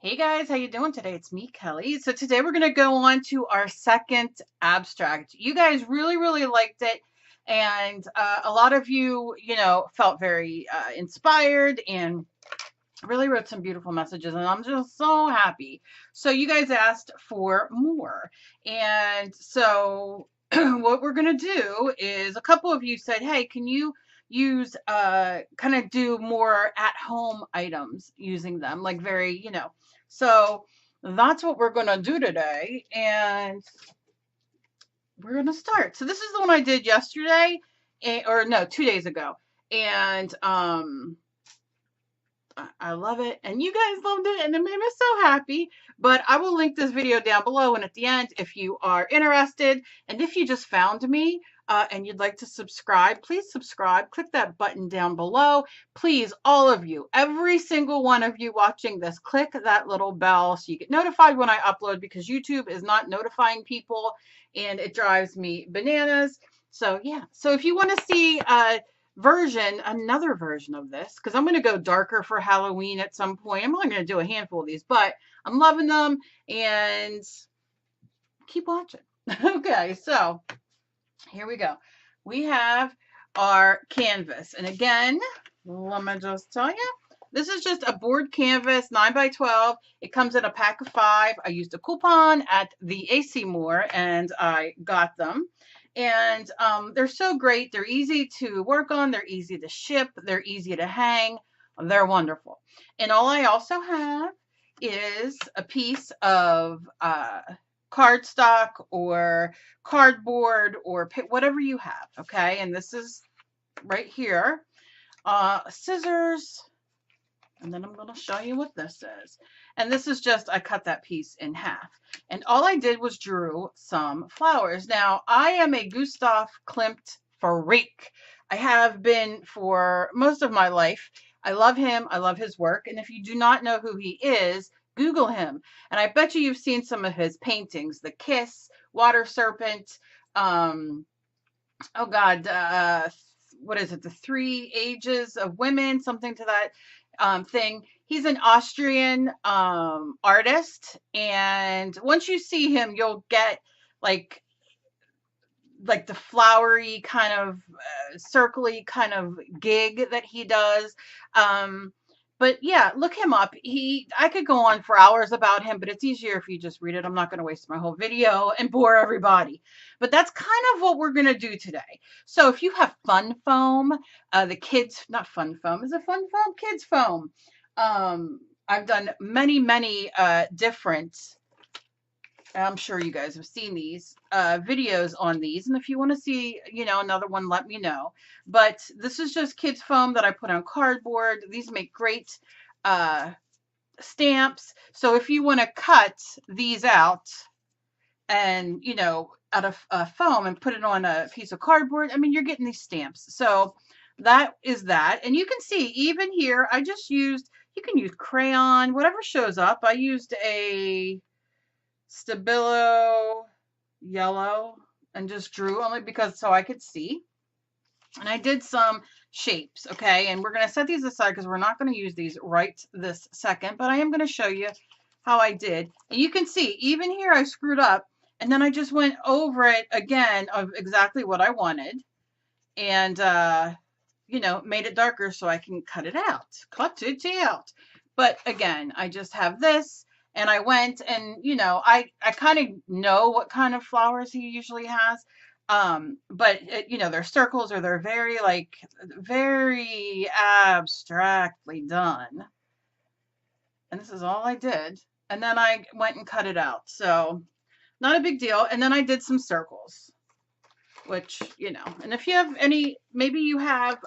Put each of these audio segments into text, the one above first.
Hey guys, how you doing today? It's me, Kelly. So today we're going to go on to our second abstract. You guys really liked it, and a lot of you, felt very inspired and really wrote some beautiful messages, and I'm just so happy. So you guys asked for more, and so what we're going to do is a couple of you said, hey, can you use kind of do more at home items using them, like very, so that's what we're going to do today, and we're going to start. So this is the one I did yesterday, or no, 2 days ago, and I love it, and you guys loved it, and it made me so happy. But I will link this video down below and at the end if you are interested. And if you just found me and you'd like to subscribe, please subscribe. Click that button down below. Please, all of you, every single one of you watching this, click that little bell so you get notified when I upload, because YouTube is not notifying people, and it drives me bananas. So yeah, so if you want to see another version of this, because I'm going to go darker for Halloween at some point. I'm only going to do a handful of these, but I'm loving them, and keep watching. Okay, so here we go. We have our canvas, and again, let me just tell you, this is just a board canvas, 9x12. It comes in a pack of 5. I used a coupon at the AC Moore, and I got them. And they're so great. They're easy to work on. They're easy to ship. They're easy to hang. They're wonderful. And all I also have is a piece of cardstock or cardboard or whatever you have. Okay. And this is right here. Scissors. And then I'm going to show you what this is. And this is just, I cut that piece in half. And all I did was drew some flowers. Now, I am a Gustav Klimt freak. I have been for most of my life. I love him. I love his work. And if you do not know who he is, Google him. And I bet you've seen some of his paintings. The Kiss, Water Serpent, oh God, what is it? The Three Ages of Women, something to that thing. He's an Austrian artist, and once you see him, you'll get like the flowery kind of circly kind of gig that he does. But yeah, look him up. I could go on for hours about him, but it's easier if you just read it. I'm not going to waste my whole video and bore everybody. But that's kind of what we're going to do today. So if you have fun foam, the kids, not fun foam, is it fun foam? Kids foam. I've done many different, I'm sure you guys have seen these videos on these. And if you want to see, another one, let me know. But this is just kids foam that I put on cardboard. These make great stamps. So if you want to cut these out and, out of foam and put it on a piece of cardboard, I mean, you're getting these stamps. So that is that. And you can see even here, I just used, you can use crayon, whatever shows up. I used a Stabilo yellow and just drew only because so I could see. And I did some shapes, okay? And we're going to set these aside because we're not going to use these right this second, but I am going to show you how I did. And you can see, even here I screwed up, and then I just went over it again of exactly what I wanted, and, made it darker so I can cut it out. Cut it out. But again, I just have this. And I went and, I kind of know what kind of flowers he usually has. But, they're circles or they're very abstractly done. And this is all I did. And then I went and cut it out. So not a big deal. And then I did some circles, which, and if you have any, maybe you have,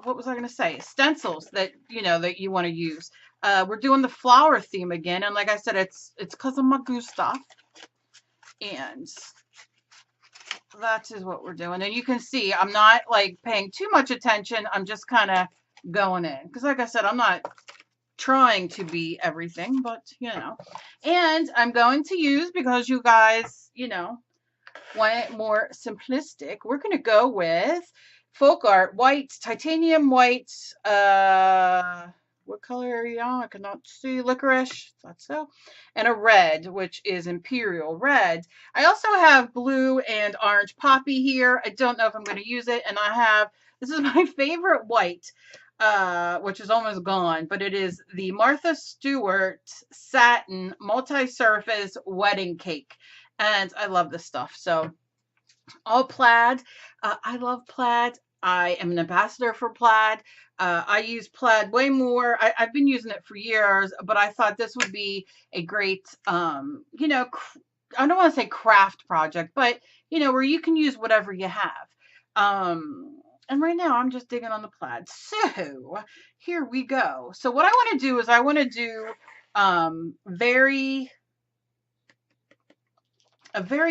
what was I going to say? Stencils that, that you want to use. We're doing the flower theme again. And like I said, it's because of my Gustav. And that is what we're doing. And you can see I'm not like paying too much attention. I'm just kind of going in. Because like I said, I'm not trying to be everything, but, And I'm going to use, because you guys, want it more simplistic, we're going to go with, Folk Art white, titanium white, what color are you on? I cannot see. Licorice, thought so. And a red, which is imperial red. I also have blue and orange poppy here. I don't know if I'm going to use it. And I have, this is my favorite white, which is almost gone, but it is the Martha Stewart satin multi-surface wedding cake. And I love this stuff. So all plaid. I love plaid. I am an ambassador for plaid. I use plaid way more. I've been using it for years, but I thought this would be a great, you know, I don't want to say craft project, but, you know, where you can use whatever you have. And right now I'm just digging on the plaid. So here we go. So what I want to do is I want to do a very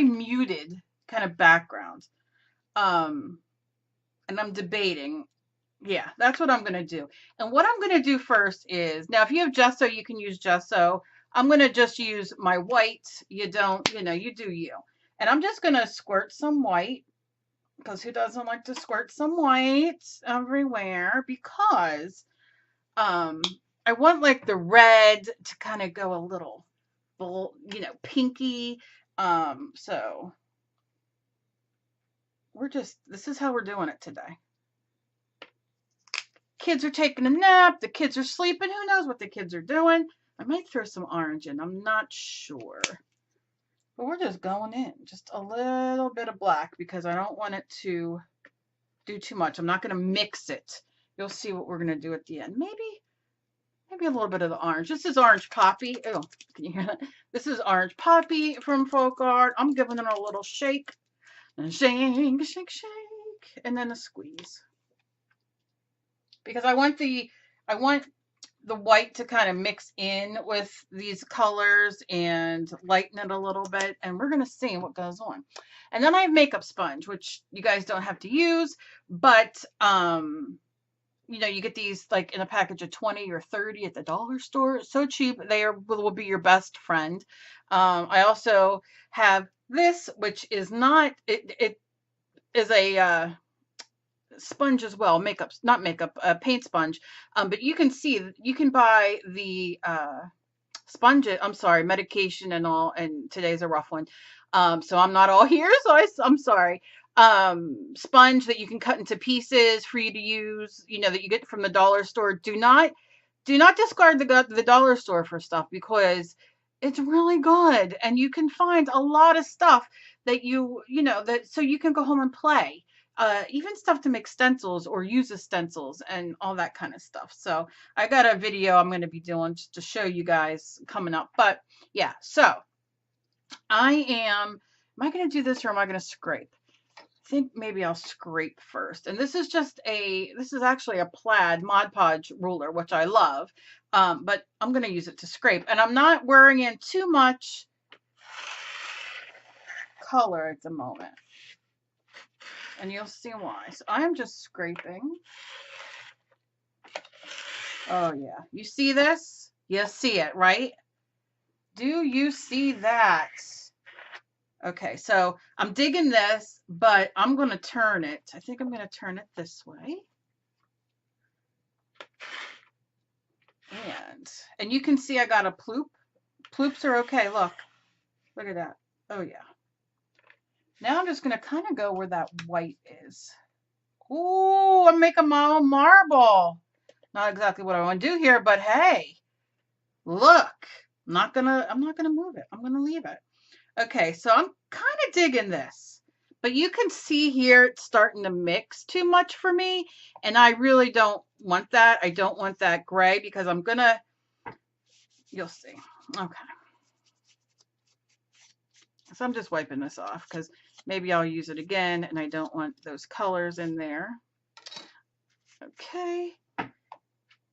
muted kind of background. And I'm debating. Yeah, that's what I'm going to do. And what I'm going to do first is, now if you have gesso, you can use gesso. I'm going to just use my white. You don't, you know, you do you. And I'm just going to squirt some white, because who doesn't like to squirt some white everywhere? Because I want like the red to kind of go a little, you know, pinky. So this is how we're doing it today. Kids are taking a nap. The kids are sleeping. Who knows what the kids are doing? I might throw some orange in. I'm not sure. But we're just going in. Just a little bit of black because I don't want it to do too much. I'm not going to mix it. You'll see what we're going to do at the end. Maybe a little bit of the orange. This is orange poppy. Oh, can you hear that? This is orange poppy from Folk Art. I'm giving it a little shake. And shake, shake, shake. And then a squeeze. Because I want the white to kind of mix in with these colors and lighten it a little bit, and we're going to see what goes on. And then I have makeup sponge, which you guys don't have to use, but you know, you get these like in a package of 20 or 30 at the dollar store. So cheap. They will be your best friend. I also have this, which is not, it is a sponge as well, not makeup, paint sponge. But you can see, you can buy the sponge, I'm sorry, medication and all, and today's a rough one. So I'm not all here, so I'm sorry. Sponge that you can cut into pieces for you to use, you know, that you get from the dollar store. Do not discard the dollar store for stuff, because it's really good, and you can find a lot of stuff that you know, that so you can go home and play. Even stuff to make stencils or use as stencils and all that kind of stuff. So I got a video I'm going to be doing just to show you guys coming up. But yeah, so am I going to do this or am I going to scrape? I think maybe I'll scrape first. And this is actually a plaid Mod Podge ruler, which I love. But I'm going to use it to scrape. And I'm not wearing in too much color at the moment. And you'll see why. So I'm just scraping. Oh yeah. You see this? You see it, right? Do you see that? Okay, so I'm digging this, but I'm going to turn it. I think I'm going to turn it this way. And you can see I got a ploop. Ploops are okay. Look at that. Oh yeah. Now I'm just going to kind of go where that white is. Ooh, I'm making my own marble. Not exactly what I want to do here, but hey, look, I'm not gonna move it. I'm gonna leave it. Okay, so I'm kind of digging this, but you can see here it's starting to mix too much for me, and I really don't want that. I don't want that gray because you'll see. Okay. So I'm just wiping this off because maybe I'll use it again, and I don't want those colors in there. Okay.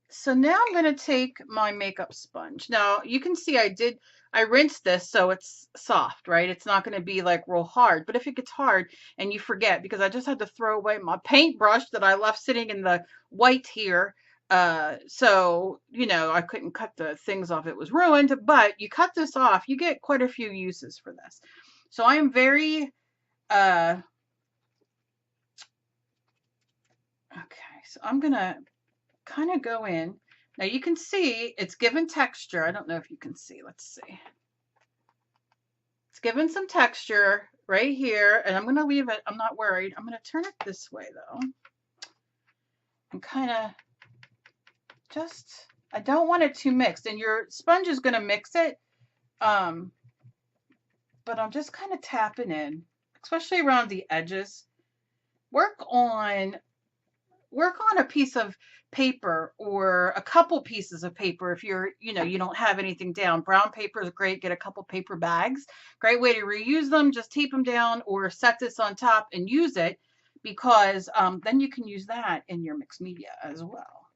So now I'm going to take my makeup sponge. Now you can see I rinsed this so it's soft, right? It's not going to be like real hard, but if it gets hard and you forget, because I just had to throw away my paintbrush that I left sitting in the white here. So, you know, I couldn't cut the things off. It was ruined, but you cut this off, you get quite a few uses for this. So I am very, Okay, so I'm gonna kind of go in. Now you can see it's given texture. I don't know if you can see. Let's see. It's given some texture right here, and I'm gonna leave it. I'm not worried. I'm gonna turn it this way though, and kind of just. I don't want it too mixed, and your sponge is gonna mix it. But I'm just kind of tapping in, especially around the edges. Work on a piece of paper or a couple pieces of paper if you're, you don't have anything down. Brown paper is great. Get a couple paper bags. Great way to reuse them. Just tape them down or set this on top and use it, because then you can use that in your mixed media as well.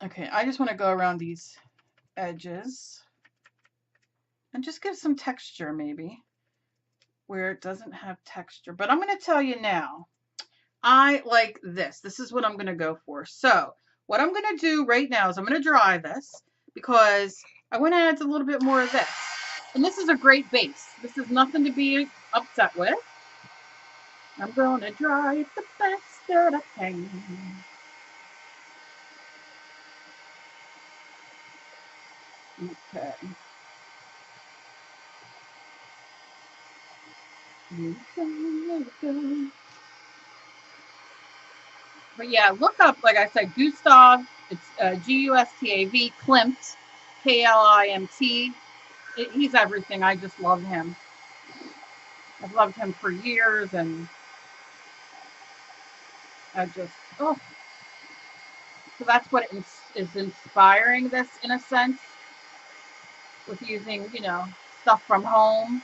Okay, I just want to go around these edges and just give some texture maybe where it doesn't have texture. But I'm going to tell you now, I like this. This is what I'm going to go for. So what I'm going to do right now is I'm going to dry this because I want to add a little bit more of this. And this is a great base. This is nothing to be upset with. I'm going to dry it the best that I can. Okay. But yeah, look up, like I said, Gustav. It's Gustav Klimt, Klimt. He's everything. I just love him. I've loved him for years, and I just, oh. So that's what is inspiring this, in a sense, with using, stuff from home.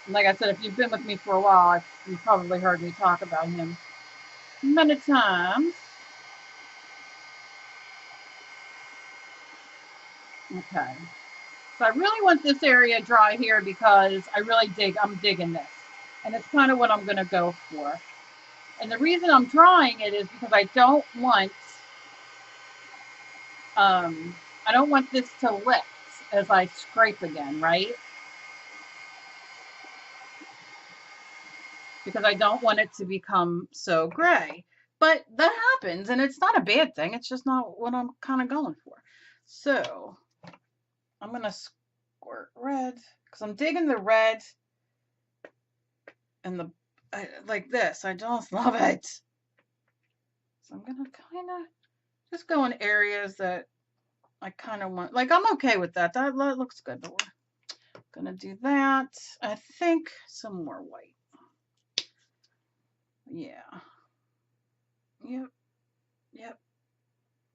And like I said, if you've been with me for a while, you've probably heard me talk about him many times. Okay. So I really want this area dry here because I'm digging this. And it's kind of what I'm going to go for. And the reason I'm drying it is because I don't want this to lift as I scrape again, right? Because I don't want it to become so gray. But that happens, and it's not a bad thing. It's just not what I'm kind of going for. So I'm going to squirt red because I'm digging the red and like this. I just love it. So I'm going to kind of just go in areas that I kind of want. Like, I'm okay with that. That looks good. But we're going to do that. I think some more white. Yeah. Yep. Yep.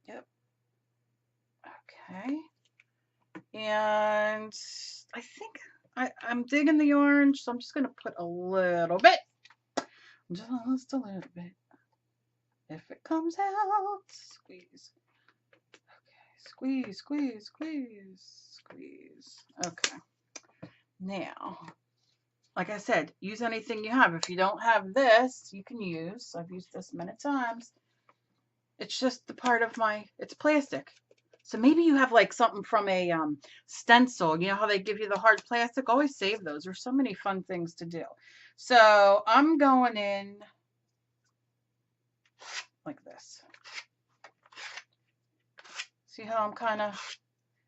Yep. Okay. And I think I'm digging the orange, so I'm just going to put a little bit. Just a little bit. If it comes out, squeeze. Okay, squeeze, squeeze, squeeze, squeeze. Okay. Now, like I said, use anything you have. If you don't have this, you can use, I've used this many times. It's just the part of it's plastic. So maybe you have like something from a stencil. You know how they give you the hard plastic? Always save those. There's so many fun things to do. So I'm going in like this. See how I'm kind of,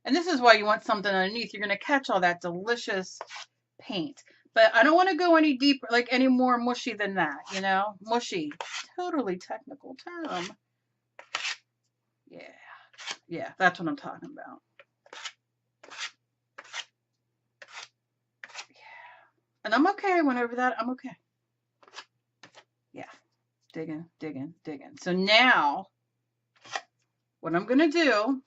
and this is why you want something underneath. You're going to catch all that delicious paint. But I don't want to go any deeper, like any more mushy than that, Mushy. Totally technical term. Yeah. Yeah, that's what I'm talking about. Yeah. And I'm okay. I went over that. I'm okay. Yeah. Digging, digging, digging. So now what I'm going to do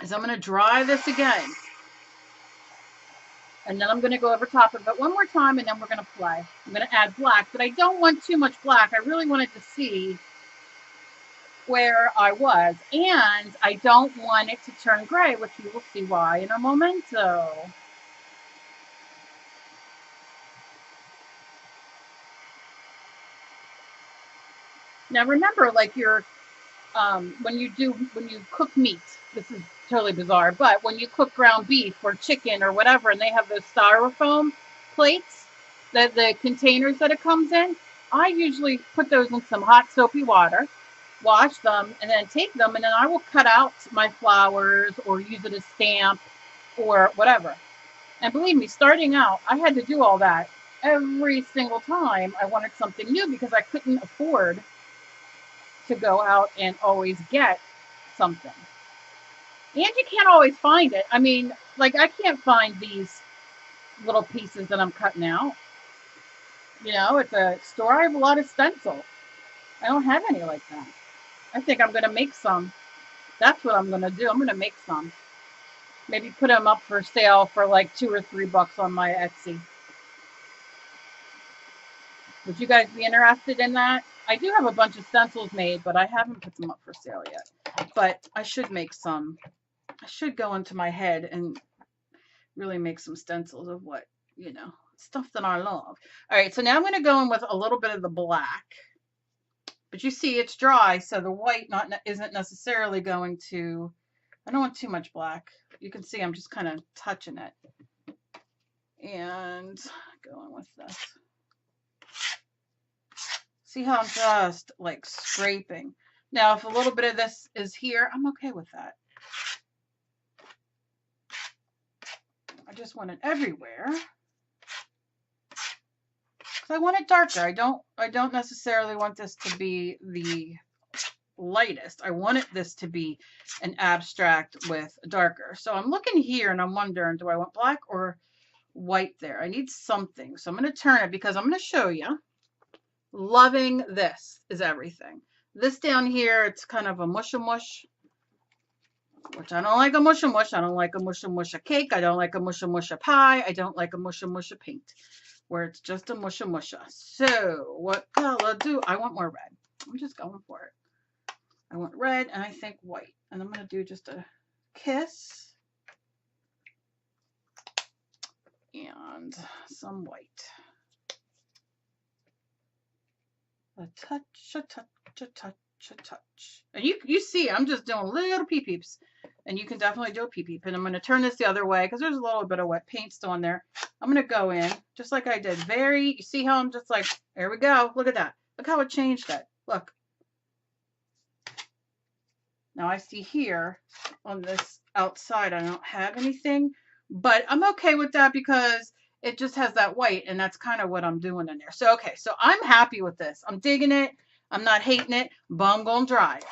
is I'm going to dry this again. And then I'm going to go over top of it one more time, and then we're going to play. I'm going to add black, but I don't want too much black. I really wanted to see where I was. And I don't want it to turn gray, which you will see why in a momento. Now remember, like when you cook meat, this is totally bizarre, but when you cook ground beef or chicken or whatever, and they have those styrofoam plates, the containers that it comes in, I usually put those in some hot soapy water, wash them, and then take them, and then I will cut out my flowers or use it as stamp or whatever. And believe me, starting out, I had to do all that every single time I wanted something new because I couldn't afford to go out and always get something. And you can't always find it. I mean, like I can't find these little pieces that I'm cutting out. You know, at the store I have a lot of stencils. I don't have any like that. I think I'm going to make some. That's what I'm going to do. I'm going to make some. Maybe put them up for sale for like $2 or $3 on my Etsy. Would you guys be interested in that? I do have a bunch of stencils made, but I haven't put them up for sale yet. But I should make some. I should go into my head and really make some stencils of what, you know, stuff that I love. All right, so now I'm going to go in with a little bit of the black. But you see it's dry, so the white isn't necessarily going to, I don't want too much black. You can see I'm just kind of touching it. And going with this. See how I'm just like scraping. Now, if a little bit of this is here, I'm okay with that. I just want it everywhere. I want it darker. I don't necessarily want this to be the lightest. I wanted this to be an abstract with darker. So I'm looking here and I'm wondering, do I want black or white there? I need something. So I'm going to turn it because I'm going to show you. Loving this is everything. This down here, it's kind of a mush-a-mush, which I don't like a mush-a-mush. I don't like a mush-a-mush cake. I don't like a mush-a-mush pie. I don't like a mush-a-mush paint, where it's just a mush-a-mush. So what color do I want? More red. I'm just going for it. I want red and I think white. And I'm going to do just a kiss and some white. A touch, a touch, a touch, a touch. And you see, I'm just doing little pee-peeps. And you can definitely do a pee-peep. And I'm going to turn this the other way because there's a little bit of wet paint still in there. I'm going to go in just like I did. You see how I'm just like, there we go. Look at that. Look how it changed it. Look. Now I see here on this outside, I don't have anything. But I'm okay with that because it just has that white, and that's kind of what I'm doing in there. So, okay, so I'm happy with this. I'm digging it. I'm not hating it, but I'm going to dry it.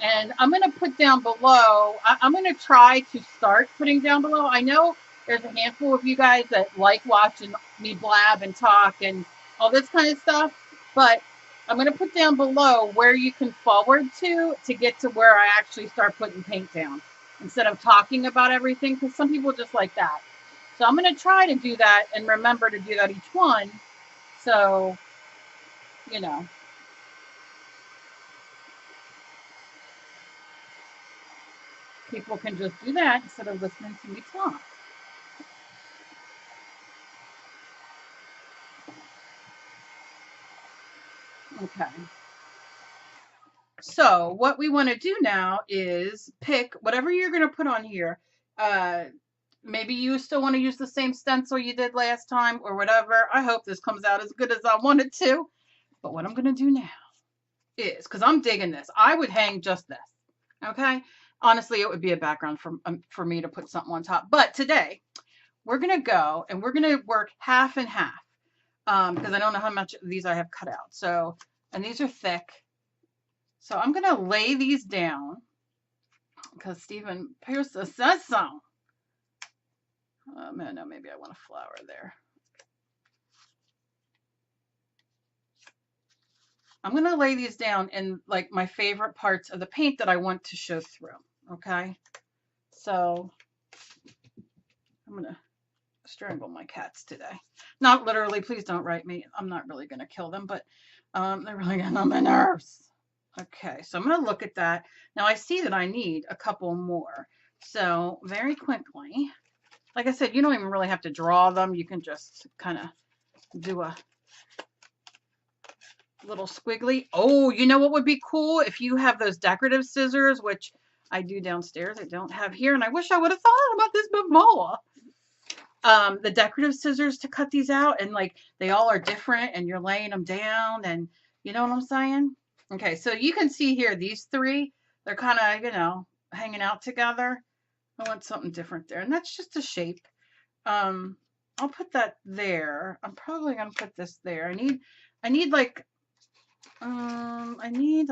And I'm going to put down below, I'm going to try to start putting down below. I know there's a handful of you guys that like watching me blab and talk and all this kind of stuff, but I'm going to put down below where you can forward to get to where I actually start putting paint down instead of talking about everything, because some people just like that. So I'm going to try to do that and remember to do that each one. So, you know. People can just do that instead of listening to me talk. Okay. So what we want to do now is pick whatever you're going to put on here. Maybe you still want to use the same stencil you did last time or whatever. I hope this comes out as good as I want it to. But what I'm going to do now is, because I'm digging this, I would hang just this. Okay. Honestly, it would be a background for me to put something on top. But today, we're going to go and we're going to work half and half because I don't know how much of these I have cut out. So, and these are thick. So I'm going to lay these down because Stephen Pierce says so. No, maybe I want a flower there. I'm going to lay these down in like my favorite parts of the paint that I want to show through. Okay. So I'm going to strangle my cats today. Not literally, please don't write me. I'm not really going to kill them, but they're really getting on my nerves. Okay, so I'm going to look at that. Now I see that I need a couple more. So very quickly, like I said, you don't even really have to draw them. You can just kind of do a little squiggly. Oh, you know what would be cool? If you have those decorative scissors, which I do downstairs, I don't have here, and I wish I would have thought about this before. The decorative scissors to cut these out, and like they all are different, and you're laying them down, and you know what I'm saying? Okay, so you can see here, these three, they're kind of, you know, hanging out together. I want something different there, and that's just a shape. I'll put that there. I'm probably gonna put this there. I need like, I need.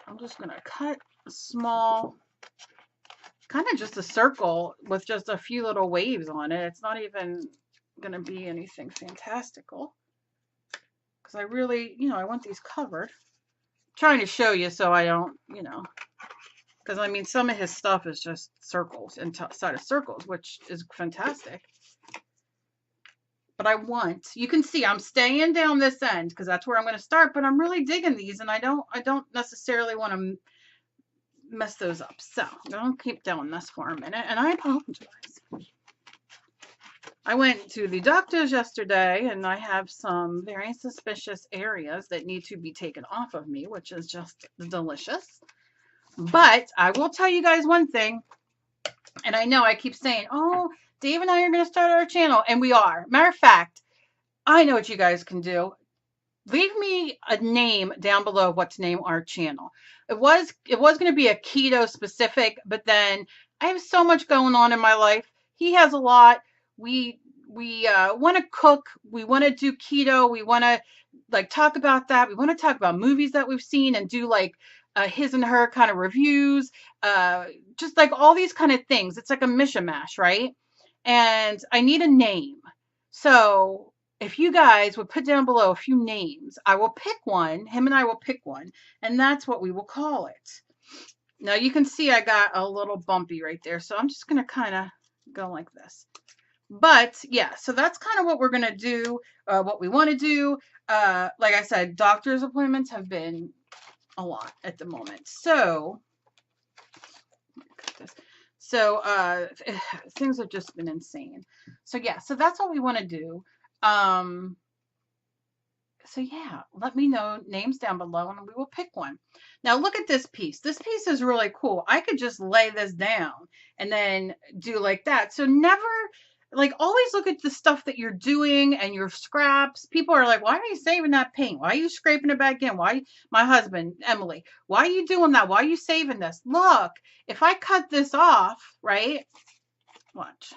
I'm just gonna cut a small, kind of just a circle with just a few little waves on it. It's not even gonna be anything fantastical because I really, you know, I want these covered. I'm trying to show you so I don't, you know, because I mean, some of his stuff is just circles inside of circles, which is fantastic. But I want, you can see I'm staying down this end because that's where I'm going to start, but I'm really digging these, and I don't necessarily want to mess those up. So I'm going to keep doing this for a minute, and I apologize. I went to the doctor's yesterday, and I have some very suspicious areas that need to be taken off of me, which is just delicious. But I will tell you guys one thing, and I know I keep saying, oh, Dave and I are going to start our channel, and we are. Matter of fact, I know what you guys can do. Leave me a name down below what to name our channel. It was going to be a keto specific, but then I have so much going on in my life. He has a lot. We want to cook. We want to do keto. We want to like talk about that. We want to talk about movies that we've seen and do like his and her kind of reviews. Just like all these kind of things. It's like a mishmash, right? And I need a name. So if you guys would put down below a few names, I will pick one. Him and I will pick one, and that's what we will call it. Now you can see I got a little bumpy right there, so I'm just going to kind of go like this. But yeah, so that's kind of what we're going to do, what we want to do. Like I said, doctor's appointments have been a lot at the moment. So, things have just been insane. So yeah, so that's what we want to do. So yeah, let me know names down below and we will pick one. Now look at this piece. This piece is really cool. I could just lay this down and then do like that. So never, like always look at the stuff that you're doing and your scraps. People are like, why are you saving that paint? Why are you scraping it back in? Why, my husband, Emily, why are you doing that? Why are you saving this? Look, if I cut this off, right? Watch.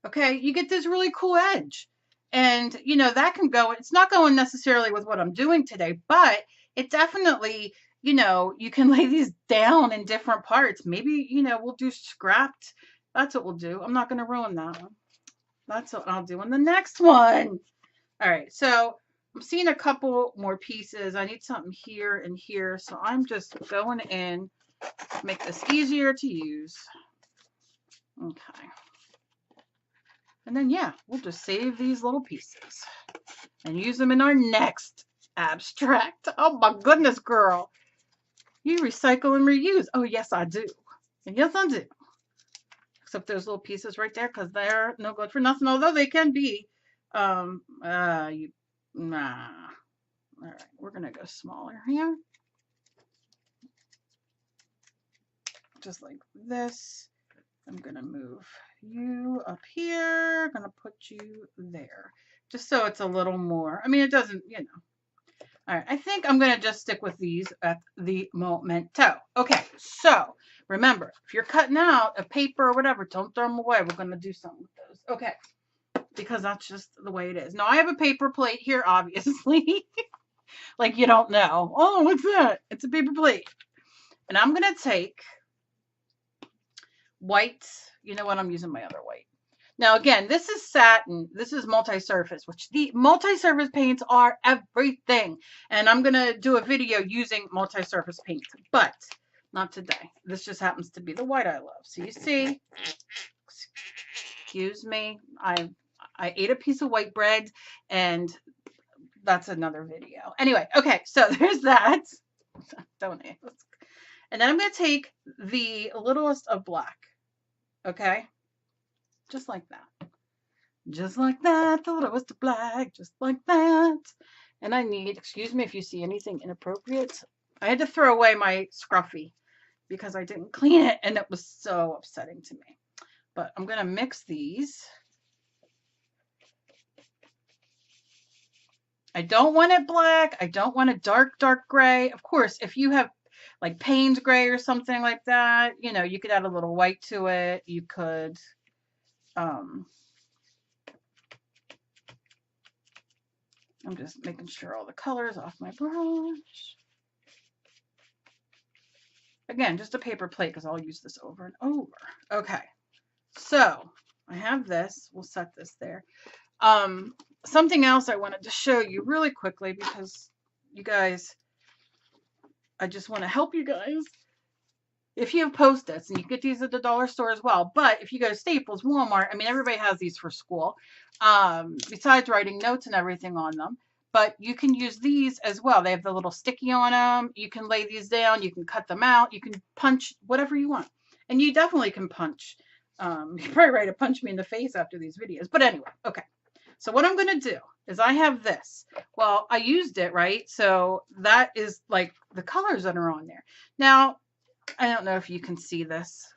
Okay, you get this really cool edge. And, you know, that can go, it's not going necessarily with what I'm doing today, but it definitely, you know, you can lay these down in different parts. Maybe, you know, we'll do scrapped. That's what we'll do. I'm not going to ruin that one. That's what I'll do in the next one. All right, so I'm seeing a couple more pieces. I need something here and here. So I'm just going in to make this easier to use. Okay. And then, yeah, we'll just save these little pieces and use them in our next abstract. Oh, my goodness, girl. You recycle and reuse. Oh, yes, I do. And yes, I do. Except those little pieces right there because they're no good for nothing, although they can be. Nah. All right, we're going to go smaller here. Just like this. I'm going to move you up here. I'm going to put you there. Just so it's a little more. I mean, it doesn't, you know. All right, I think I'm going to just stick with these at the momento. Okay, so remember, if you're cutting out a paper or whatever, don't throw them away. We're going to do something with those. Okay, because that's just the way it is. Now, I have a paper plate here, obviously. Like you don't know. Oh, what's that? It's a paper plate. And I'm going to take white. You know what? I'm using my other white. Now, again, this is satin. This is multi-surface, which the multi-surface paints are everything. And I'm going to do a video using multi-surface paint, but not today. This just happens to be the white I love. So you see, excuse me, I ate a piece of white bread, and that's another video. Anyway, okay, so there's that. Don't ask. And then I'm going to take the littlest of black. Okay, just like that. Just like that, the lowest of black, just like that. And I need, excuse me if you see anything inappropriate. I had to throw away my scruffy because I didn't clean it and it was so upsetting to me. But I'm going to mix these. I don't want it black. I don't want a dark, dark gray. Of course, if you have like Payne's gray or something like that, you know, you could add a little white to it. You could, I'm just making sure all the colors off my brush. Again, just a paper plate because I'll use this over and over. Okay, so I have this. We'll set this there. Something else I wanted to show you really quickly because you guys, I just want to help you guys. If you have Post-its, and you get these at the dollar store as well, but if you go to Staples, Walmart, I mean, everybody has these for school, besides writing notes and everything on them. But you can use these as well. They have the little sticky on them. You can lay these down. You can cut them out. You can punch whatever you want. And you definitely can punch. You're probably ready to punch me in the face after these videos. But anyway, okay. So what I'm going to do is I have this. Well, I used it, right? So that is like the colors that are on there. Now, I don't know if you can see this.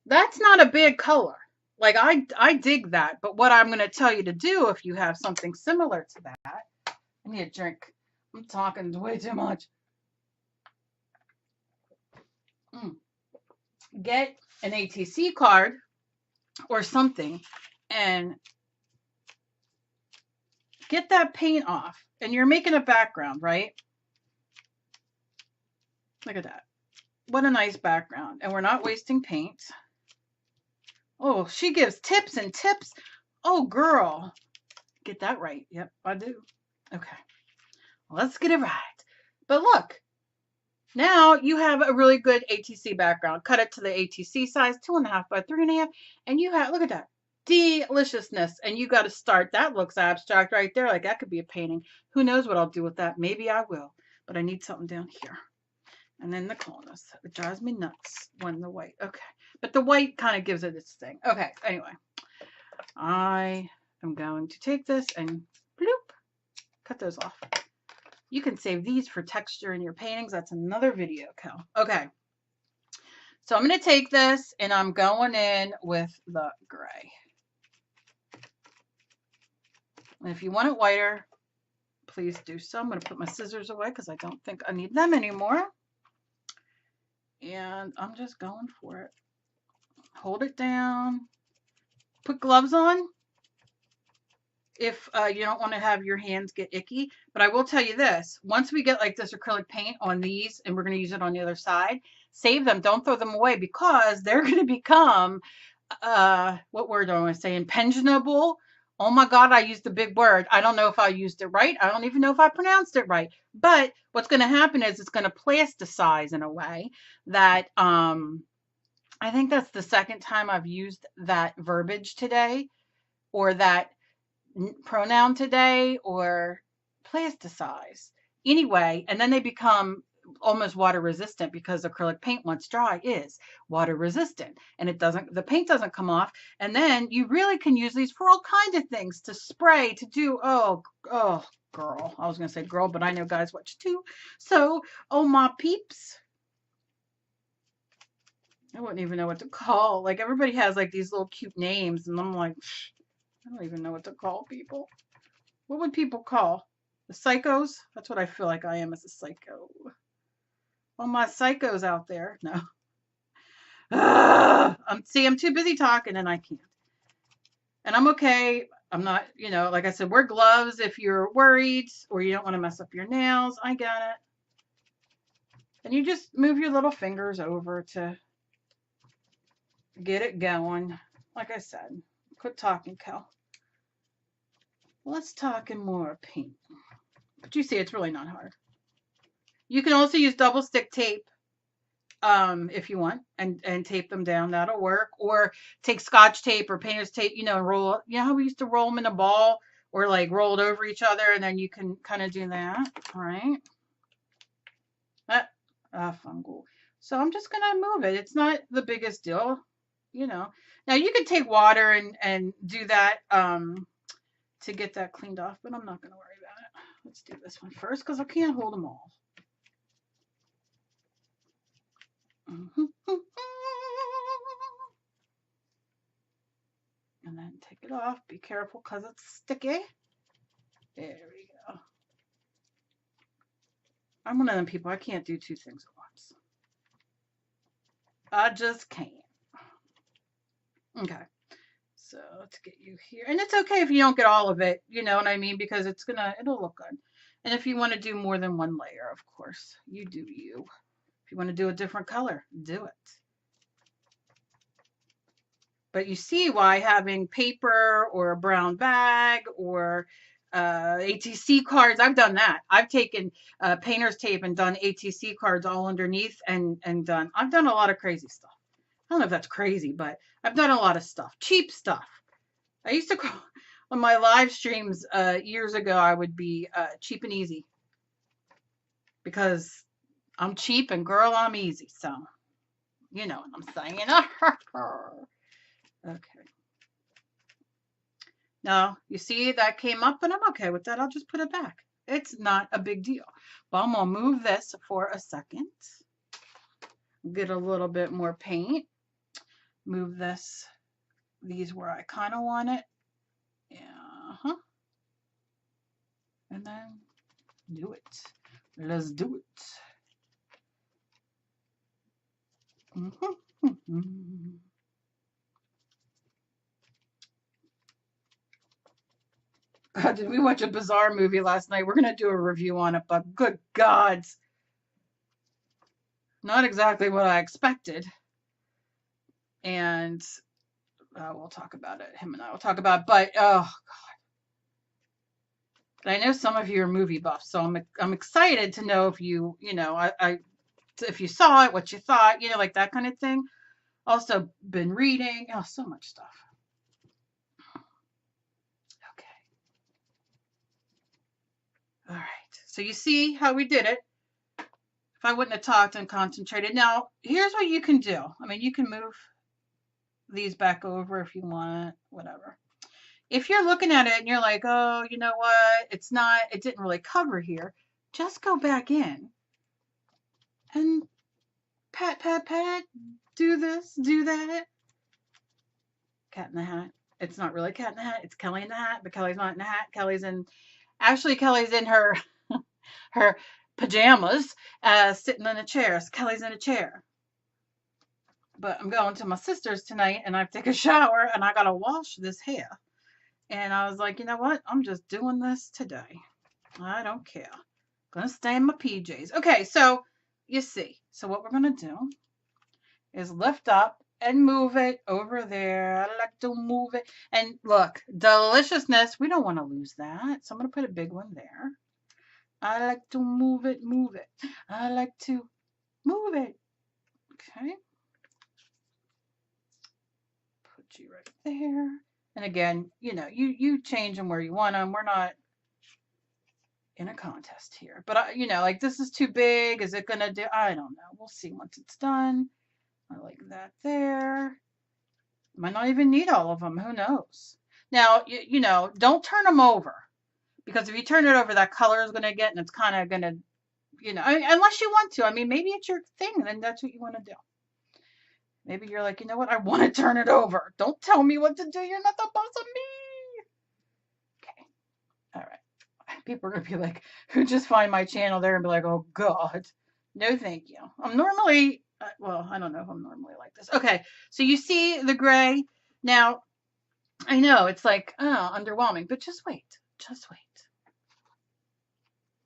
That's not a big color. Like I dig that, but what I'm going to tell you to do if you have something similar to that, I need a drink. I'm talking way too much. Get an ATC card or something and get that paint off. And you're making a background, right? Look at that. What a nice background. And we're not wasting paint. Oh, she gives tips and tips. Oh, girl. Get that right. Yep, I do. Okay. Let's get it right. But look, now you have a really good ATC background. Cut it to the ATC size, 2.5 by 3.5. And you have, look at that, deliciousness. And you got to start. That looks abstract right there. Like that could be a painting. Who knows what I'll do with that? Maybe I will. But I need something down here. And then the corners. It drives me nuts when the white. Okay. But the white kind of gives it its thing. Okay. Anyway, I am going to take this and bloop, cut those off. You can save these for texture in your paintings. That's another video, Cal. Okay. So I'm going to take this and I'm going in with the gray. And if you want it whiter, please do so. I'm going to put my scissors away because I don't think I need them anymore. And I'm just going for it. Hold it down. Put gloves on if you don't want to have your hands get icky. But I will tell you this. Once we get like this acrylic paint on these, and we're going to use it on the other side, save them. Don't throw them away because they're going to become, what word do I want to say? Impregnable. Oh my God, I used a big word. I don't know if I used it right. I don't even know if I pronounced it right. But what's going to happen is it's going to plasticize in a way that, I think that's the second time I've used that verbiage today, or that pronoun today, or plasticize. Anyway, and then they become almost water resistant because acrylic paint, once dry, is water resistant, and it doesn't, the paint doesn't come off. And then you really can use these for all kinds of things, to spray, to do, oh girl, I was gonna say girl, but I know guys watch too. So, oh my peeps, I wouldn't even know what to call. Like everybody has like these little cute names, and I'm like, I don't even know what to call people. What would people call the psychos? That's what I feel like I am, as a psycho. All my psychos out there. No. I'm too busy talking and I can't. And I'm okay. I'm not, you know, like I said, wear gloves if you're worried or you don't want to mess up your nails. I get it. And you just move your little fingers over to get it going. Like I said, quit talking, Cal. Let's talk in more paint. But you see, it's really not hard. You can also use double stick tape if you want, and tape them down. That'll work. Or take Scotch tape or painter's tape, you know, and roll. You know how we used to roll them in a ball, or like rolled over each other, and then you can kind of do that. All right. Fungal. So I'm just gonna move it. It's not the biggest deal, you know. Now you could take water and do that to get that cleaned off, but I'm not going to worry about it. Let's do this one first because I can't hold them all. And then take it off. Be careful because it's sticky. There we go. I'm one of them people. I can't do two things at once. I just can't. Okay. So let's get you here. And it's okay if you don't get all of it, you know what I mean? Because it'll look good. And if you want to do more than one layer, of course, you do you. If you want to do a different color, do it. But you see why having paper or a brown bag or ATC cards, I've done that. I've taken painter's tape and done ATC cards all underneath and done. I've done a lot of crazy stuff. I don't know if that's crazy, but I've done a lot of stuff. Cheap stuff. I used to call on my live streams years ago, I would be cheap and easy. Because I'm cheap and girl, I'm easy. So, you know what I'm saying. Okay. Now, you see that came up and I'm okay with that. I'll just put it back. It's not a big deal. But I'm going to move this for a second. Get a little bit more paint. Move these where I kind of want it. Yeah. And then do it. Let's do it. God, did we watch a bizarre movie last night? We're going to do a review on it, but good God. Not exactly what I expected. And we'll talk about it. Him and I will talk about it. But, oh, God. I know some of you are movie buffs, so I'm excited to know if you know, if you saw it, what you thought, you know, like that kind of thing. Also been reading. Oh, so much stuff. Okay. All right. So you see how we did it. If I wouldn't have talked and concentrated. Now, here's what you can do. I mean, you can move these back over if you want, whatever. If you're looking at it and you're like, oh, you know what? It didn't really cover here. Just go back in and pat, pat, pat. Do this, do that. Cat in the Hat. It's not really Cat in the Hat. It's Kelly in the Hat, but Kelly's not in the hat. Kelly's in her her pajamas, sitting in a chair. So Kelly's in a chair. But I'm going to my sister's tonight, and I have to take a shower, and I gotta wash this hair. And I was like, you know what? I'm just doing this today. I don't care. Gonna stay in my PJs. Okay, so you see. So what we're gonna do is lift up and move it over there. I like to move it. And look, deliciousness. We don't want to lose that. So I'm gonna put a big one there. I like to move it, move it. I like to move it. Okay. Put you right there. And again, you know, you change them where you want them. We're not in a contest here. But, you know, like this is too big. Is it going to do? I don't know. We'll see once it's done. I like that there. Might not even need all of them. Who knows? Now, you know, don't turn them over. Because if you turn it over, that color is going to get, and it's kind of going to, you know, unless you want to. I mean, maybe it's your thing, then that's what you want to do. Maybe you're like, you know what? I want to turn it over. Don't tell me what to do. You're not the boss of me. Okay. All right. People are going to be like, who just find my channel? They're going to be like, oh, God. No, thank you. I'm normally, well, I don't know if I'm normally like this. Okay. So you see the gray. Now, I know it's like, oh, underwhelming, but just wait. Just wait.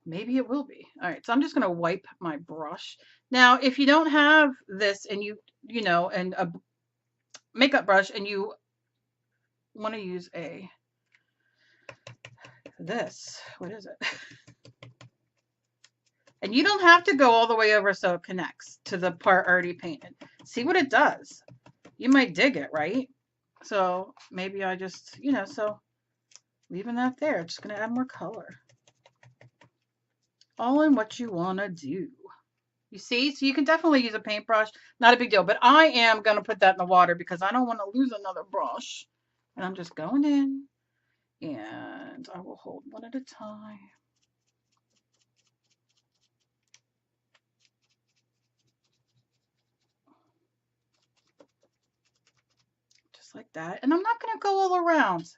Maybe it will be. All right, so I'm just going to wipe my brush. Now, if you don't have this and you know, and a makeup brush and you want to use what is it? And you don't have to go all the way over so it connects to the part already painted. See what it does. You might dig it, right? So maybe I just, you know, so leaving that there, just going to add more color. All in what you want to do. You see? So you can definitely use a paintbrush. Not a big deal. But I am going to put that in the water because I don't want to lose another brush. And I'm just going in. And I will hold one at a time. Just like that. And I'm not going to go all around.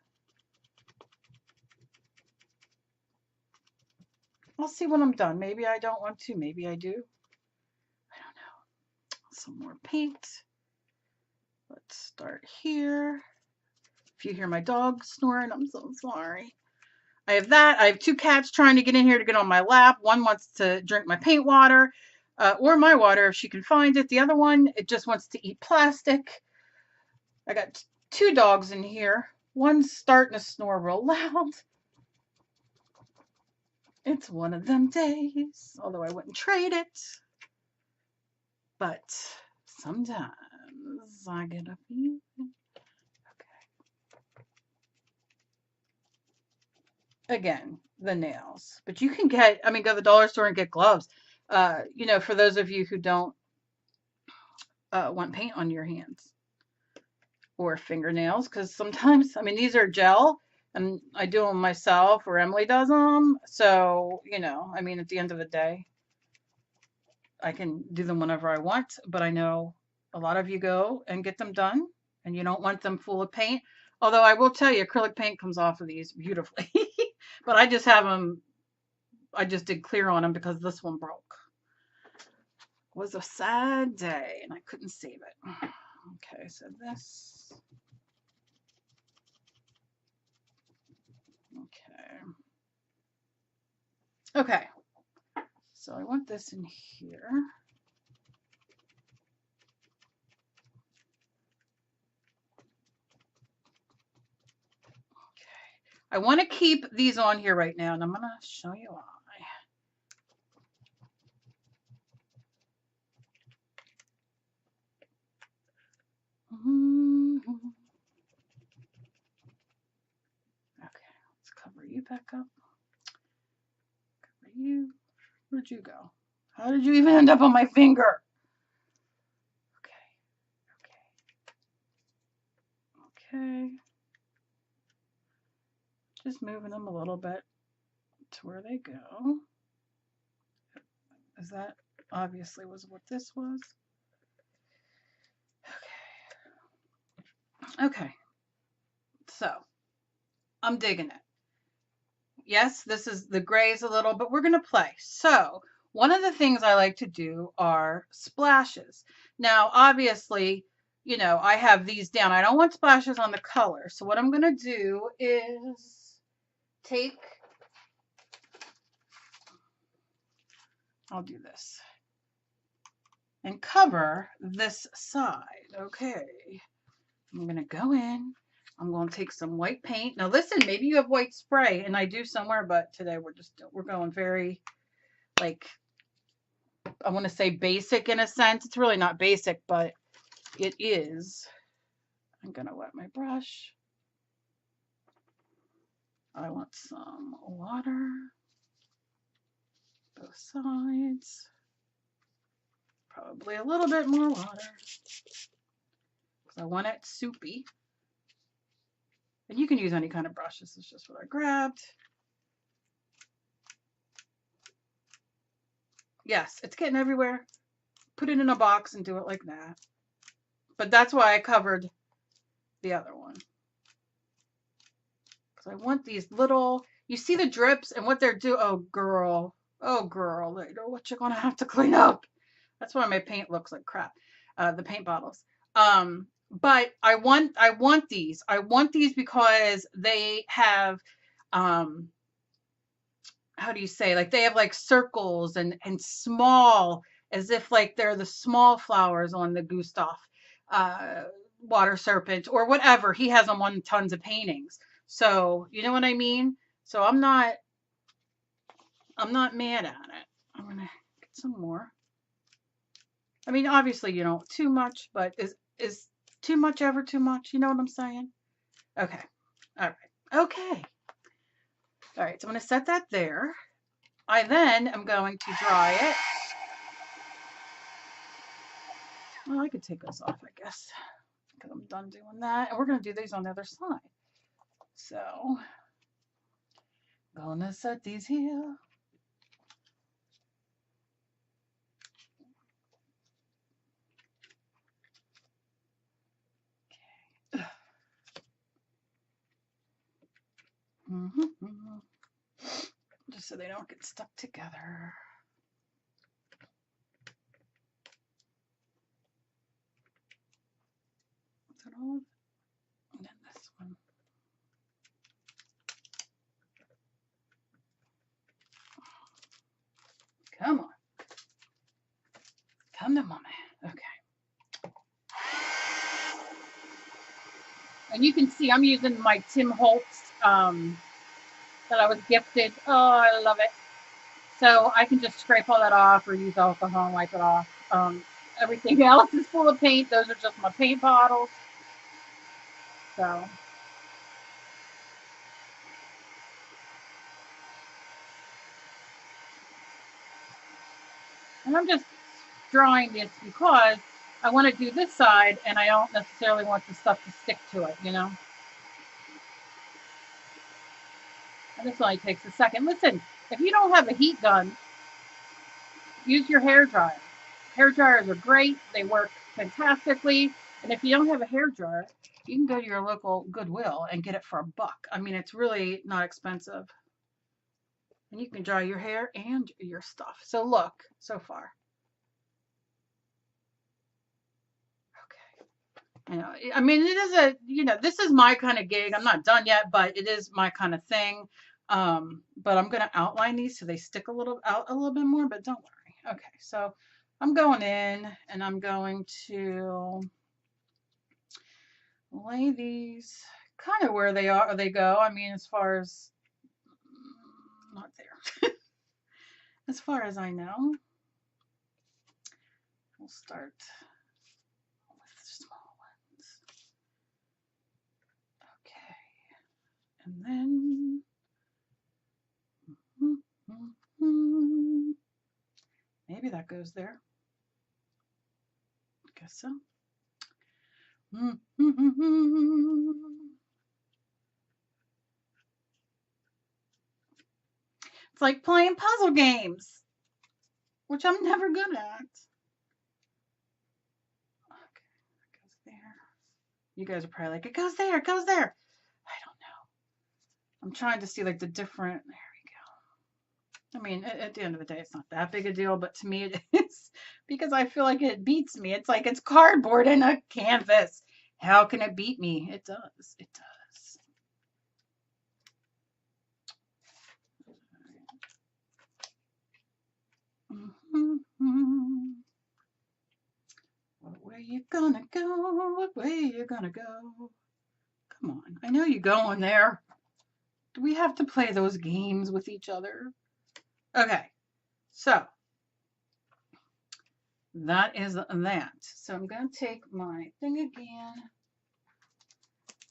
I'll see when I'm done. Maybe I don't want to. Maybe I do. I don't know. Some more paint. Let's start here. If you hear my dog snoring, I'm so sorry. I have that. I have two cats trying to get in here to get on my lap. One wants to drink my paint water or my water if she can find it. The other one, it just wants to eat plastic. I got two dogs in here. One's starting to snore real loud. It's one of them days, although I wouldn't trade it. But sometimes I get a feeling. Again, the nails. But you can get, I mean, go to the dollar store and get gloves. You know, for those of you who don't want paint on your hands or fingernails, because sometimes, I mean, these are gel and I do them myself or Emily does them. So, you know, I mean, at the end of the day, I can do them whenever I want, but I know a lot of you go and get them done and you don't want them full of paint. Although I will tell you, acrylic paint comes off of these beautifully. But I just have them, I just did clear on them because this one broke. It was a sad day and I couldn't save it. Okay, so this. Okay. So I want this in here. I want to keep these on here right now, and I'm going to show you why. Okay, let's cover you back up. Cover you. Where'd you go? How did you even end up on my finger? Okay. Just moving them a little bit to where they go. Is that obviously was what this was? Okay. Okay. So I'm digging it. Yes, this is the grays a little, but we're going to play. So one of the things I like to do are splashes. Now, obviously, you know, I have these down. I don't want splashes on the color. So what I'm going to do is take, I'll do this, and cover this side. Okay. I'm going to go in. I'm going to take some white paint. Now listen, maybe you have white spray, and I do somewhere, but today we're going very, like, I want to say basic in a sense. It's really not basic, but it is. I'm going to wet my brush. I want some water, both sides. Probably a little bit more water because I want it soupy. And you can use any kind of brush. This is just what I grabbed. Yes, it's getting everywhere. Put it in a box and do it like that. But that's why I covered the other one. Because I want these little, you see the drips and what they're doing. Oh, girl. Oh, girl. You know what you're going to have to clean up. That's why my paint looks like crap. The paint bottles. But I want these. I want these because they have, how do you say, like they have like circles and small, as if like they're the small flowers on the Gustav water serpent or whatever. He has them on tons of paintings. So you know what I mean? So I'm not mad at it. I'm gonna get some more. I mean, obviously you don't too much, but is too much ever too much? You know what I'm saying? Okay. All right. Okay. All right. So I'm gonna set that there. I then am going to dry it. Well, I could take those off, I guess, because I'm done doing that. And we're going to do these on the other side. So, gonna set these here. Just so they don't get stuck together. Is that all? And then this one. Come on. Come to mommy. Okay. And you can see I'm using my Tim Holtz that I was gifted. Oh, I love it. So I can just scrape all that off or use alcohol and wipe it off. Everything else is full of paint. Those are just my paint bottles. So. And I'm just drawing this because I want to do this side and I don't necessarily want the stuff to stick to it, you know. And this only takes a second. Listen, if you don't have a heat gun, use your hair dryer. Hair dryers are great. They work fantastically. And if you don't have a hair dryer, you can go to your local Goodwill and get it for $1. I mean, it's really not expensive. And you can dry your hair and your stuff. So look, so far. Okay. You know, I mean, it is a, you know, this is my kind of gig. I'm not done yet, but it is my kind of thing. But I'm going to outline these so they stick a little out a little bit more, but don't worry. Okay, so I'm going in and I'm going to lay these kind of where they are, or they go. I mean, as far as, not there. As far as I know. We'll start with small ones. Okay. And then maybe that goes there. I guess so. It's like playing puzzle games, which I'm never good at. Okay, it goes there. You guys are probably like, it goes there, it goes there. I don't know. I'm trying to see like the different, there we go. I mean, at the end of the day, it's not that big a deal, but to me it is because I feel like it beats me. It's like it's cardboard and a canvas. How can it beat me? It does. It does. Where you gonna go? What way you gonna go? Come on, I know you're going there. Do we have to play those games with each other? Okay, so that is that. So I'm gonna take my thing again.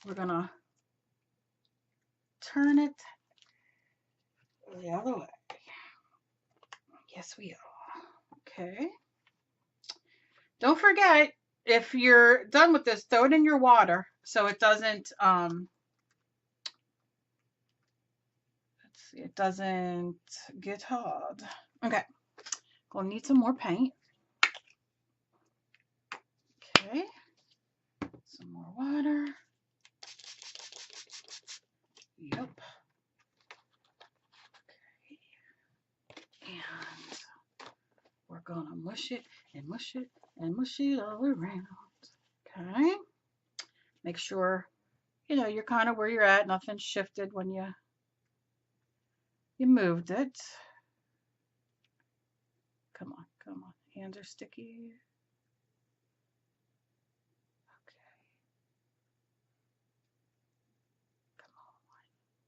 We're gonna turn it the other way. Yes, we are. Okay. Don't forget, if you're done with this, throw it in your water so it doesn't let's see, it doesn't get hard. Okay. Gonna need some more paint. Okay. Some more water. Yep. Okay. And we're gonna mush it and mush it and mush it all around. Okay. Make sure, you know, you're kind of where you're at. Nothing shifted when you moved it. Come on, come on. Hands are sticky. Okay.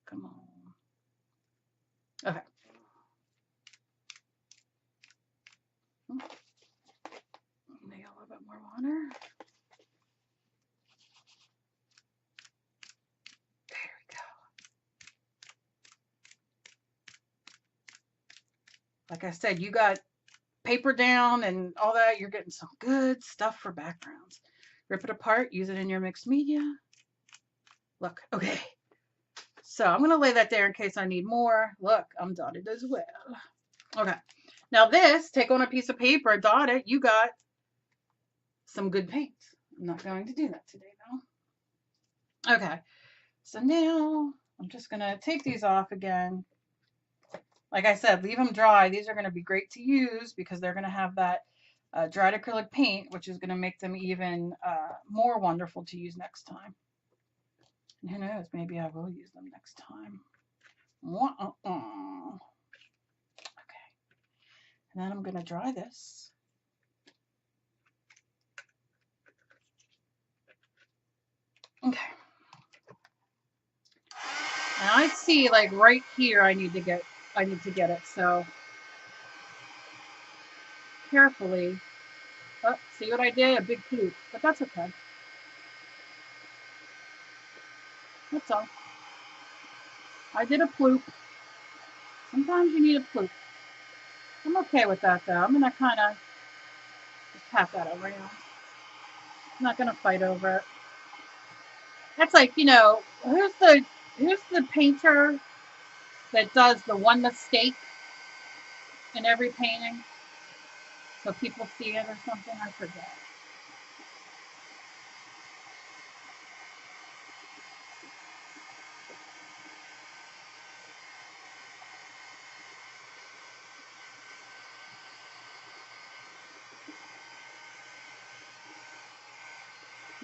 Come on. Okay. Maybe a little bit more water. There we go. Like I said, you got paper down and all that, you're getting some good stuff for backgrounds. Rip it apart, use it in your mixed media. Look, okay. So I'm going to lay that there in case I need more. Look, I'm dotted as well. Okay. Now this, take on a piece of paper, dot it. You got some good paint. I'm not going to do that today though. Okay. So now I'm just going to take these off again. Like I said, leave them dry. These are going to be great to use because they're going to have that dried acrylic paint, which is going to make them even more wonderful to use next time. And who knows, maybe I will use them next time. Okay. And then I'm going to dry this. Okay. Now I see like right here I need to get it. So carefully. Oh, see what I did? A big poop. But that's okay. That's all. I did a ploop. Sometimes you need a ploop. I'm okay with that though. I'm gonna kind of just pat that around. I'm not gonna fight over it. That's like, you know, who's the painter that does the one mistake in every painting so people see it or something? I forget.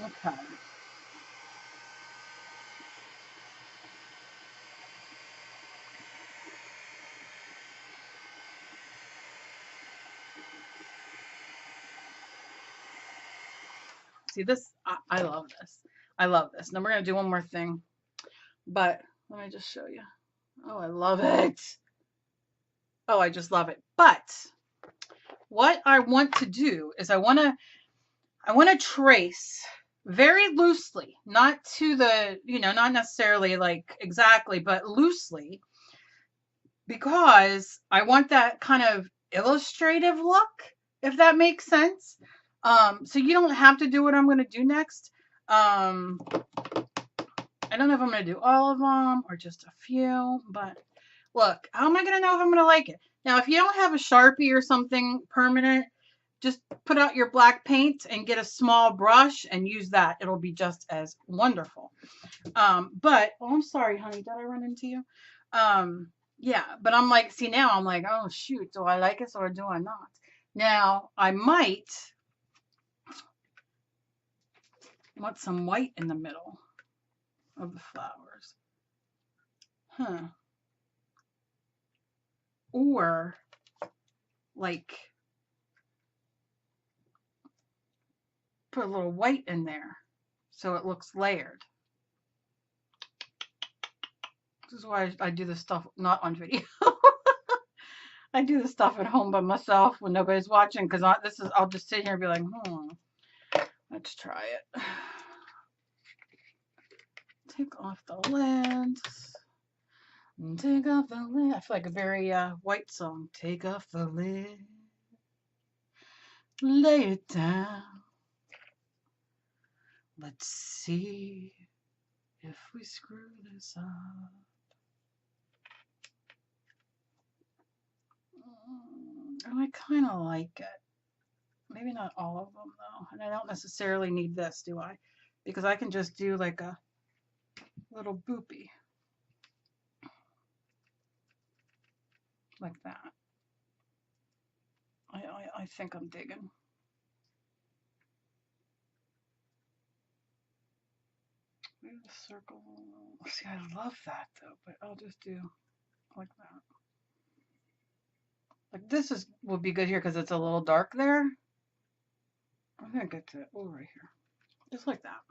Okay. See this? I love this. I love this. Now we're gonna do one more thing, but let me just show you. Oh, I love it. Oh, I just love it. But what I want to do is I want to trace very loosely, not to the, you know, not necessarily like exactly, but loosely, because I want that kind of illustrative look, if that makes sense. So you don't have to do what I'm going to do next. I don't know if I'm going to do all of them or just a few, but look, how am I going to know if I'm going to like it? Now, if you don't have a Sharpie or something permanent, just put out your black paint and get a small brush and use that. It'll be just as wonderful. But, oh, I'm sorry, honey. Did I run into you? Yeah, but I'm like, see, now I'm like, oh, shoot. Do I like it or do I not? Now, I might want some white in the middle of the flowers. Huh. Or, like, put a little white in there so it looks layered. This is why I do this stuff not on video. I do this stuff at home by myself when nobody's watching, because I'll just sit here and be like, let's try it. Take off the lid. Take off the lid. I feel like a very white song. Take off the lid. Lay it down. Let's see if we screw this up. Oh, I kind of like it. Maybe not all of them though. And I don't necessarily need this, do I? Because I can just do like a little boopy. Like that. I think I'm digging. Maybe the circle. See, I love that though, but I'll just do like that. Like this would be good here because it's a little dark there. I'm gonna get to right here, just like that.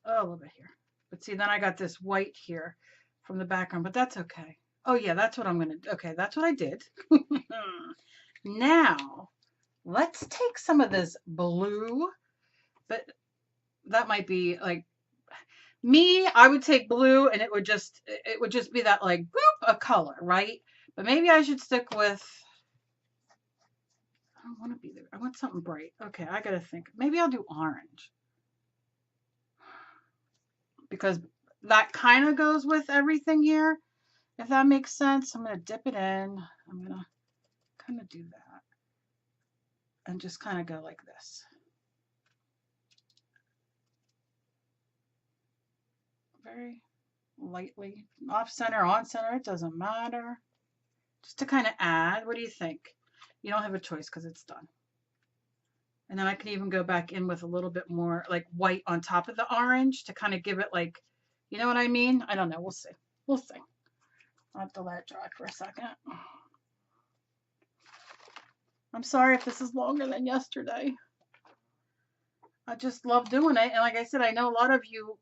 Oh, a little bit here. But see, then I got this white here from the background, but that's okay. Oh yeah, that's what I'm gonna do. Okay, that's what I did. Now, let's take some of this blue, but that might be like me. I would take blue and it would just be that like boop, a color, right? But maybe I should stick with don't want to be there. I want something bright. Okay, I gotta think. Maybe I'll do orange. Because that kind of goes with everything here. If that makes sense, I'm going to dip it in. I'm going to kind of do that. And just kind of go like this. Very lightly. Off center, on center, it doesn't matter. Just to kind of add. What do you think? You don't have a choice because it's done. And then I can even go back in with a little bit more like white on top of the orange to kind of give it like, you know what I mean? I don't know. We'll see. We'll see. I'll have to let it dry for a second. I'm sorry if this is longer than yesterday. I just love doing it. And like I said, I know a lot of you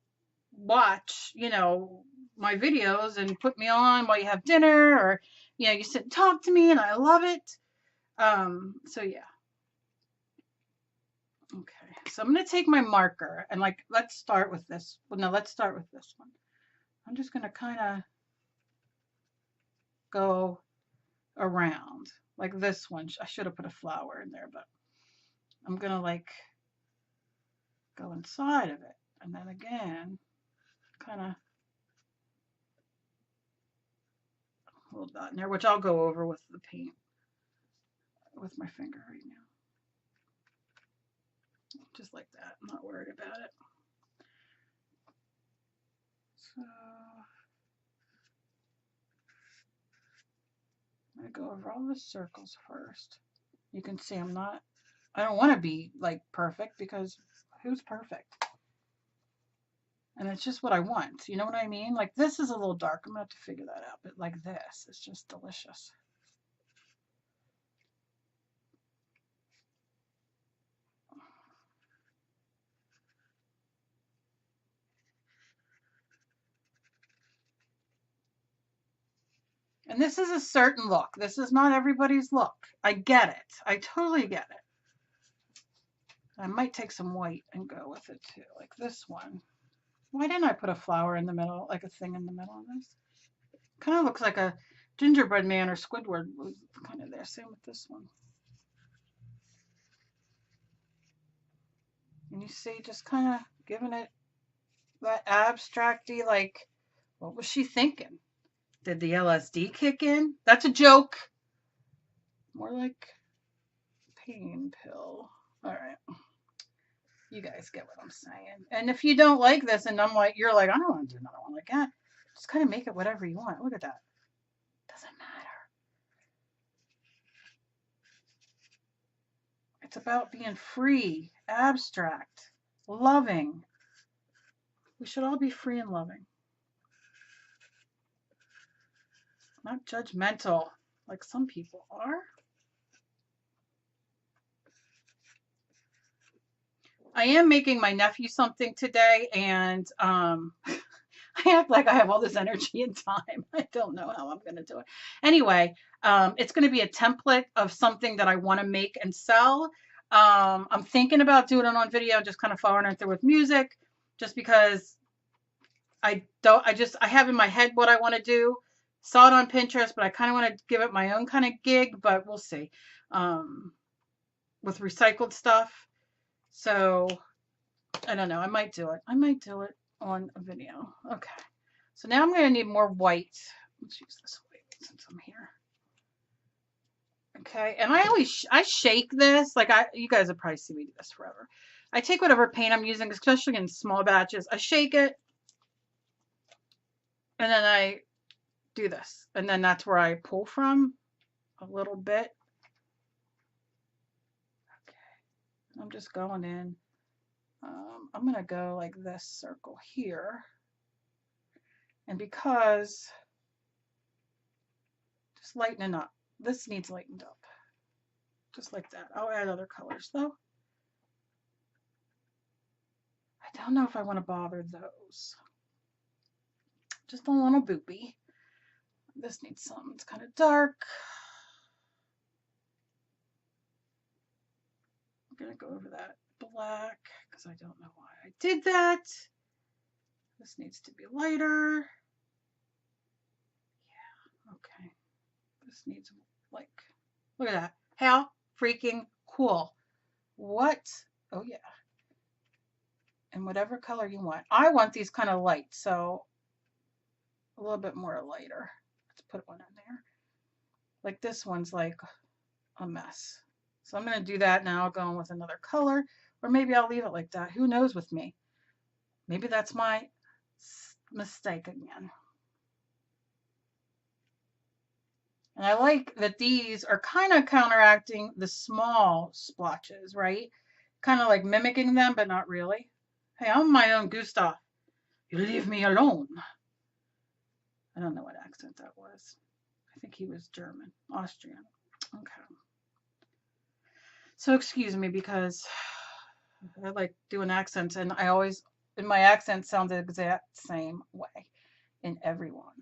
watch, you know, my videos and put me on while you have dinner or, you know, you sit and talk to me and I love it. So yeah. Okay. So I'm going to take my marker and like, let's start with this. Well, no, let's start with this one. I'm just going to kind of go around like this one. I should have put a flower in there, but I'm going to like go inside of it. And then again, kind of a little dot in there, which I'll go over with the paint with my finger right now. Just like that. I'm not worried about it. So I'm going to go over all the circles first. You can see I don't want to be like perfect because who's perfect? And it's just what I want. You know what I mean? Like this is a little dark. I'm going to have to figure that out. But like this, it's just delicious. And this is a certain look. This is not everybody's look. I get it. I totally get it. I might take some white and go with it too, like this one. Why didn't I put a flower in the middle, like a thing in the middle of this? Kind of looks like a gingerbread man or Squidward was kind of there. Same with this one. And you see, just kind of giving it that abstracty, like, what was she thinking? Did the LSD kick in? That's a joke. More like pain pill. All right. You guys get what I'm saying. And if you don't like this and you're like, I don't want to do another one like that, just kind of make it whatever you want. Look at that. Doesn't matter. It's about being free, abstract, loving. We should all be free and loving. Not judgmental like some people are. I am making my nephew something today, and I act like I have all this energy and time. I don't know how I'm going to do it. Anyway, it's going to be a template of something that I want to make and sell. I'm thinking about doing it on video, just kind of following it through with music, just because I have in my head what I want to do. Saw it on Pinterest, but I kind of want to give it my own kind of gig, but we'll see. With recycled stuff. So I don't know. I might do it. I might do it on a video. Okay. So now I'm going to need more white. Let's use this white since I'm here. Okay. And I shake this. Like you guys have probably seen me do this forever. I take whatever paint I'm using, especially in small batches. I shake it. And then I do this. And then that's where I pull from a little bit. Okay. I'm just going in. I'm going to go like this circle here. And because, just lightening up. This needs lightened up. Just like that. I'll add other colors though. I don't know if I want to bother those. Just a little boopy. This needs something that's kind of dark. I'm going to go over that black because I don't know why I did that. This needs to be lighter. Yeah, okay. This needs like, look at that. How freaking cool. What? Oh yeah. And whatever color you want. I want these kind of light, so a little bit more lighter. Let's put one in there. Like this one's like a mess. So I'm going to do that now, going with another color, or maybe I'll leave it like that. Who knows with me? Maybe that's my mistake again. And I like that these are kind of counteracting the small splotches, right? Kind of like mimicking them, but not really. Hey, I'm my own Gustav. You leave me alone. I don't know what accent that was. I think he was German, Austrian. Okay. So excuse me because I like doing accents, and I always, in my accent, sound the exact same way in everyone.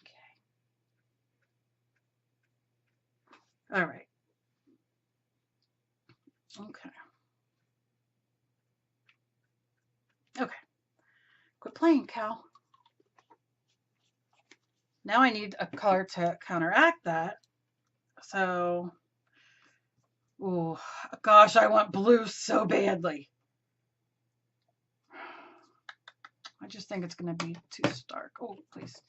Okay. All right. Okay. Okay. Quit playing, Cal. Now I need a color to counteract that. So, oh gosh, I want blue so badly. I just think it's going to be too stark. Oh, please.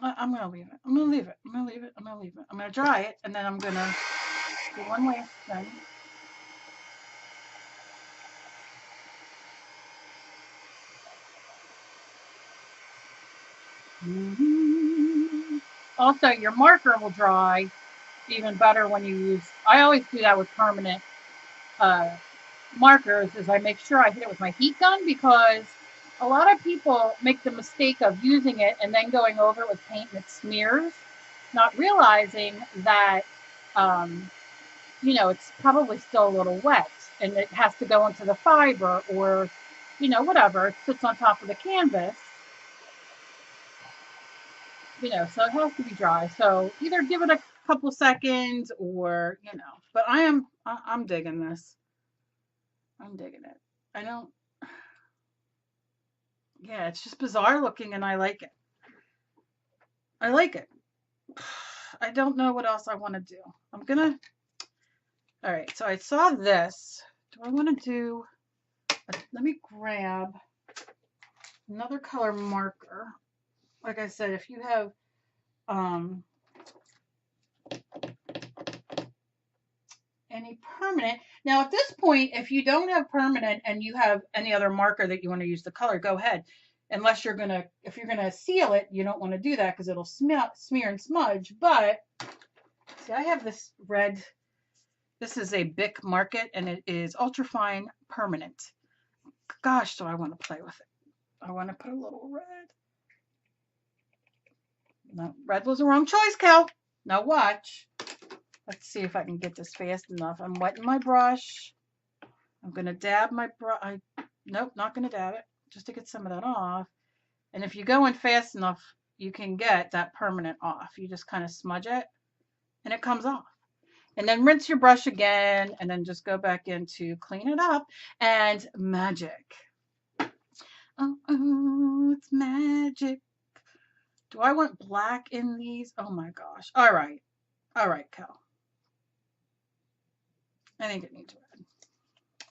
I'm going to leave it. I'm going to leave it. I'm going to leave it. I'm going to leave it. I'm going to dry it, and then I'm going to do one last thing. Also, your marker will dry even better when you use, I always do that with permanent markers, is I make sure I hit it with my heat gun, because a lot of people make the mistake of using it and then going over it with paint and it smears, not realizing that, you know, it's probably still a little wet and it has to go into the fiber, or, you know, whatever, it sits on top of the canvas. You know, so it has to be dry. So either give it a couple seconds, or, you know, but I'm digging this. I'm digging it. I don't, yeah, it's just bizarre looking and I like it. I like it. I don't know what else I want to do. I'm gonna, all right, so I saw this. Do I want to do, let me grab another color marker. Like I said, if you have, any permanent. Now at this point, if you don't have permanent and you have any other marker that you want to use the color, go ahead. Unless you're gonna, if you're gonna seal it, you don't want to do that because it'll smear and smudge. But see, I have this red. This is a Bic Market, and it is ultrafine permanent. Gosh, do I want to play with it? I want to put a little red. No, red was the wrong choice, Cal. Now watch. Let's see if I can get this fast enough. I'm wetting my brush. I'm going to dab my brush. Nope, not going to dab it, just to get some of that off. And if you go in fast enough, you can get that permanent off. You just kind of smudge it and it comes off. And then rinse your brush again, and then just go back in to clean it up, and magic. Oh, it's magic. Do I want black in these? Oh my gosh. All right, Cal. I think it needs red.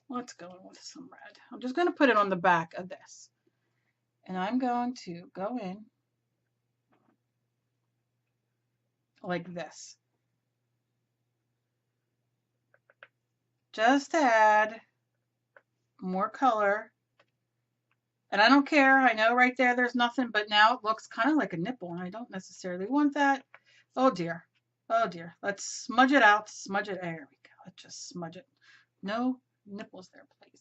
Let's go in with some red. I'm just going to put it on the back of this. And I'm going to go in like this. Just to add more color. And I don't care. I know right there there's nothing, but now it looks kind of like a nipple, and I don't necessarily want that. Oh dear. Oh dear. Let's smudge it out. Smudge it. There we go. Let's just smudge it. No nipples there, please.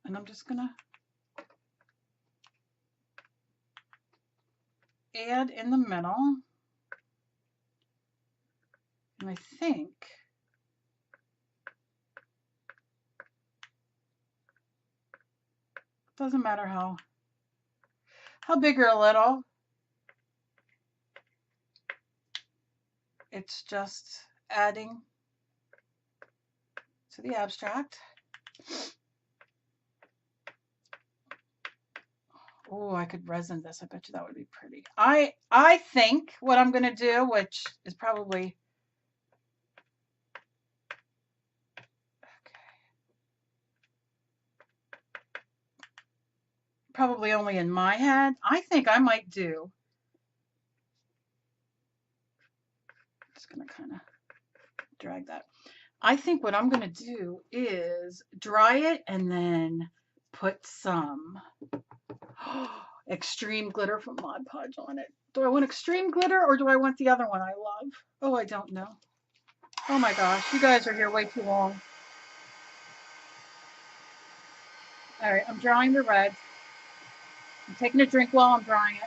And I'm just going to add in the middle. And I think it doesn't matter how big or little. It's just adding to the abstract. Oh, I could resin this. I bet you that would be pretty. I think what I'm going to do, which is probably, okay, probably only in my head. I think I might do, just going to kind of drag that. I think what I'm going to do is dry it and then put some extreme glitter from Mod Podge on it. Do I want extreme glitter or do I want the other one I love? Oh, I don't know. Oh my gosh, you guys are here way too long. All right, I'm drying the red. I'm taking a drink while I'm drying it.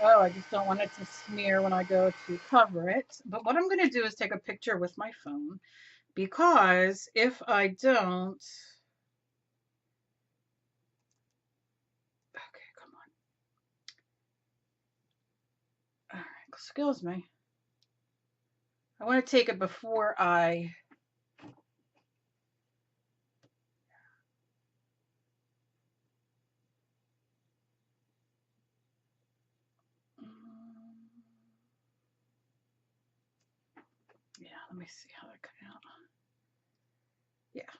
Oh, I just don't want it to smear when I go to cover it. But what I'm going to do is take a picture with my phone, because if I don't, okay, come on. All right, excuse me. I want to take it before I, yeah, let me see how that comes out. Yeah.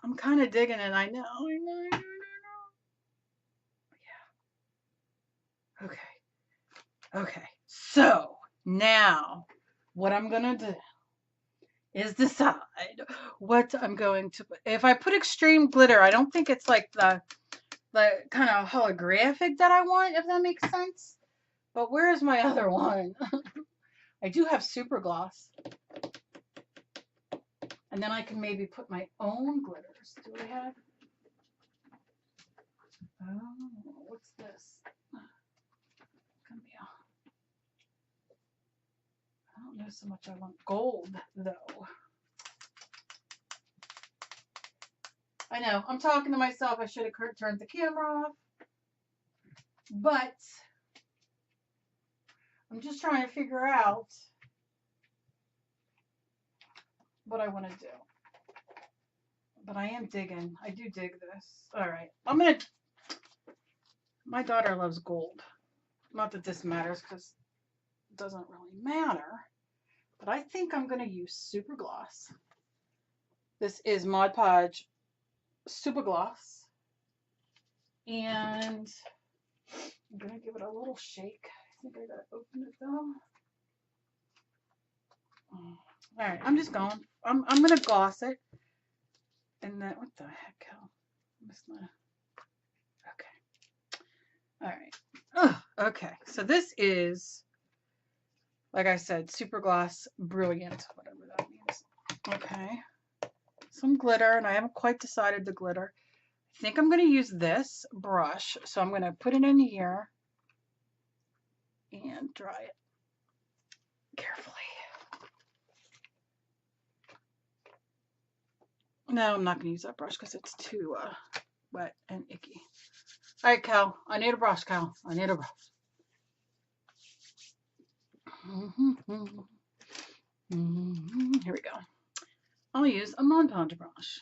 I'm kind of digging it. I know. Yeah. Okay. Okay. So now what I'm going to do is decide what I'm going to put. If I put extreme glitter, I don't think it's like the kind of holographic that I want, if that makes sense. But where is my other one? I do have super gloss. And then I can maybe put my own glitters. Do I have? Oh, what's this? Come here. I don't know so much I want gold, though. I know, I'm talking to myself. I should have turned the camera off. But I'm just trying to figure out what I want to do. But I am digging. I do dig this. All right. I'm going to... My daughter loves gold. Not that this matters, because it doesn't really matter. But I think I'm going to use super gloss. This is Mod Podge super gloss. And I'm going to give it a little shake. I think I got to open it, though. All right, I'm just going. I'm going to gloss it. And then, what the heck, hell? Okay. All right. Ugh, okay, so this is, like I said, super gloss brilliant, whatever that means. Okay. Some glitter, and I haven't quite decided the glitter. I think I'm going to use this brush, so I'm going to put it in here and dry it carefully. No, I'm not going to use that brush because it's too wet and icky. All right, Cal. I need a brush, Cal. I need a brush. Here we go. I'll use a Mod Podge brush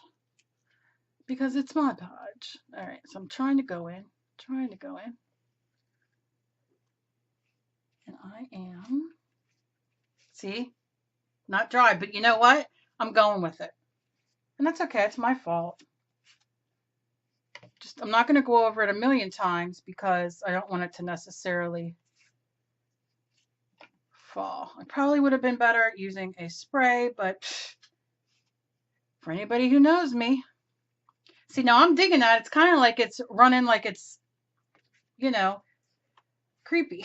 because it's Mod Podge. All right, so I'm trying to go in. And I am, see, not dry, but you know what? I'm going with it. And that's okay. It's my fault. Just, I'm not going to go over it a million times because I don't want it to necessarily fall. I probably would have been better at using a spray, but for anybody who knows me, see, now I'm digging that. It's kind of like it's running like it's, you know, creepy.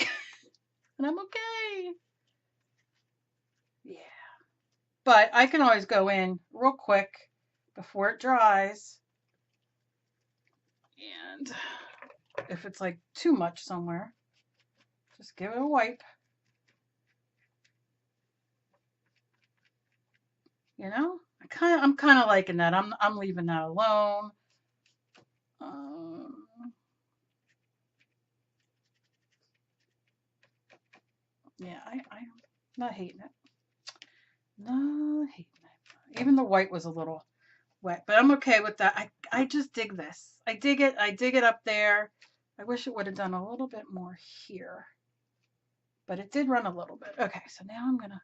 And I'm okay. Yeah. But I can always go in real quick before it dries. And if it's like too much somewhere, just give it a wipe. You know? I'm kind of liking that. I'm leaving that alone. Yeah, I'm not hating it. Not hating it. Even the white was a little wet, but I'm okay with that. I just dig this. I dig it. I dig it up there. I wish it would have done a little bit more here, but it did run a little bit. Okay, so now I'm gonna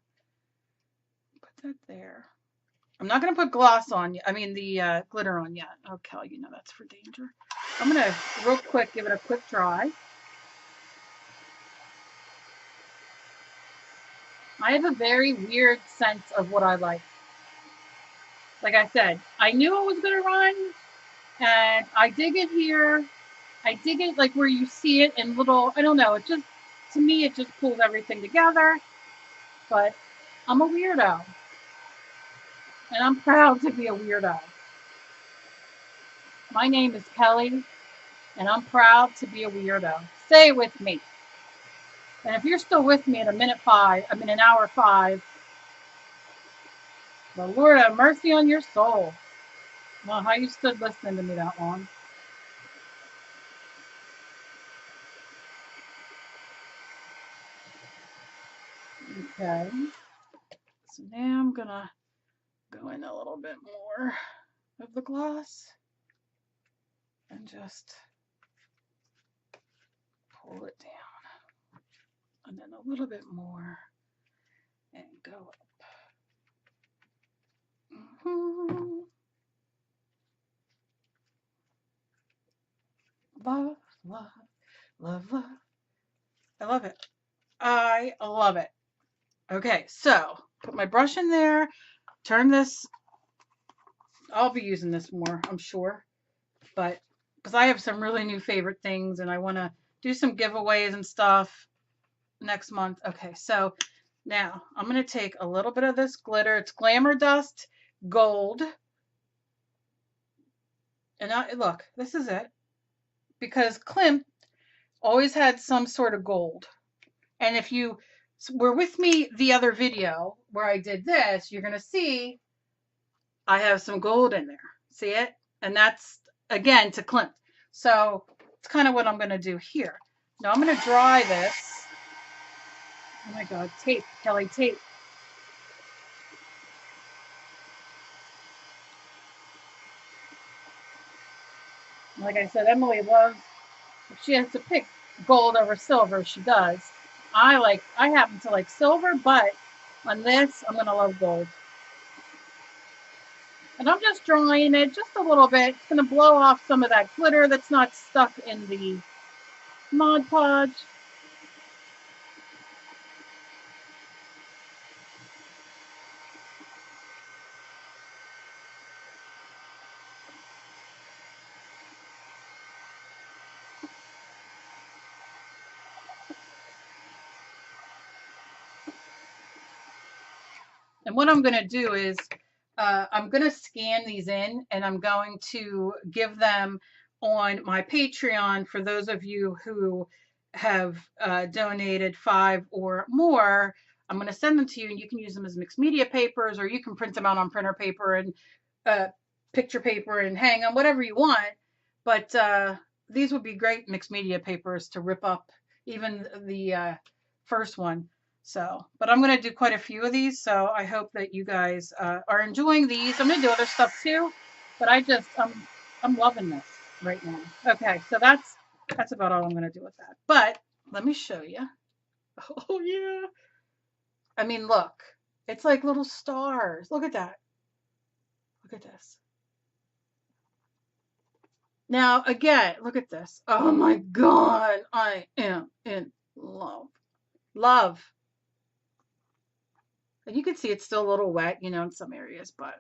put that there. I'm not gonna put gloss on yet. I mean the glitter on yet. Okay, you know that's for danger. I'm gonna real quick give it a quick dry. I have a very weird sense of what I like. Like I said, I knew it was gonna run, and I dig it here. I dig it like where you see it in little, I don't know, it just, to me, it just pulls everything together. But I'm a weirdo. And I'm proud to be a weirdo. My name is Kelly, and I'm proud to be a weirdo. Say it with me. And if you're still with me at an hour 5, the Lord have mercy on your soul. Well, how you stood listening to me that long. Okay. So now I'm gonna go in a little bit more of the gloss and just pull it down. And then a little bit more and go up. Love, love, love, love. I love it. I love it. Okay, so put my brush in there, turn this. I'll be using this more, I'm sure, but because I have some really new favorite things and I want to do some giveaways and stuff next month. Okay, so now I'm going to take a little bit of this glitter. It's Glamour Dust Gold. And look, this is it. Because Klimt always had some sort of gold. And if you were with me the other video where I did this, you're going to see I have some gold in there. See it? And that's, again, to Klimt. So it's kind of what I'm going to do here. Now I'm going to dry this. Oh my God, tape, Kelly, tape. Like I said, Emily loves, if she has to pick gold over silver, she does. I happen to like silver, but on this, I'm going to love gold. And I'm just drying it just a little bit. It's going to blow off some of that glitter that's not stuck in the Mod Podge. And what I'm going to do is I'm going to scan these in and I'm going to give them on my Patreon for those of you who have donated 5 or more. I'm going to send them to you and you can use them as mixed media papers or you can print them out on printer paper and picture paper and hang them, whatever you want. But these would be great mixed media papers to rip up even the first one. So, but I'm going to do quite a few of these. So I hope that you guys are enjoying these. I'm going to do other stuff too, but I'm loving this right now. Okay. So that's about all I'm going to do with that. But let me show you. Oh yeah. I mean, look, it's like little stars. Look at that. Look at this. Now, again, look at this. Oh my God. I am in love. Love. And you can see it's still a little wet, you know, in some areas, but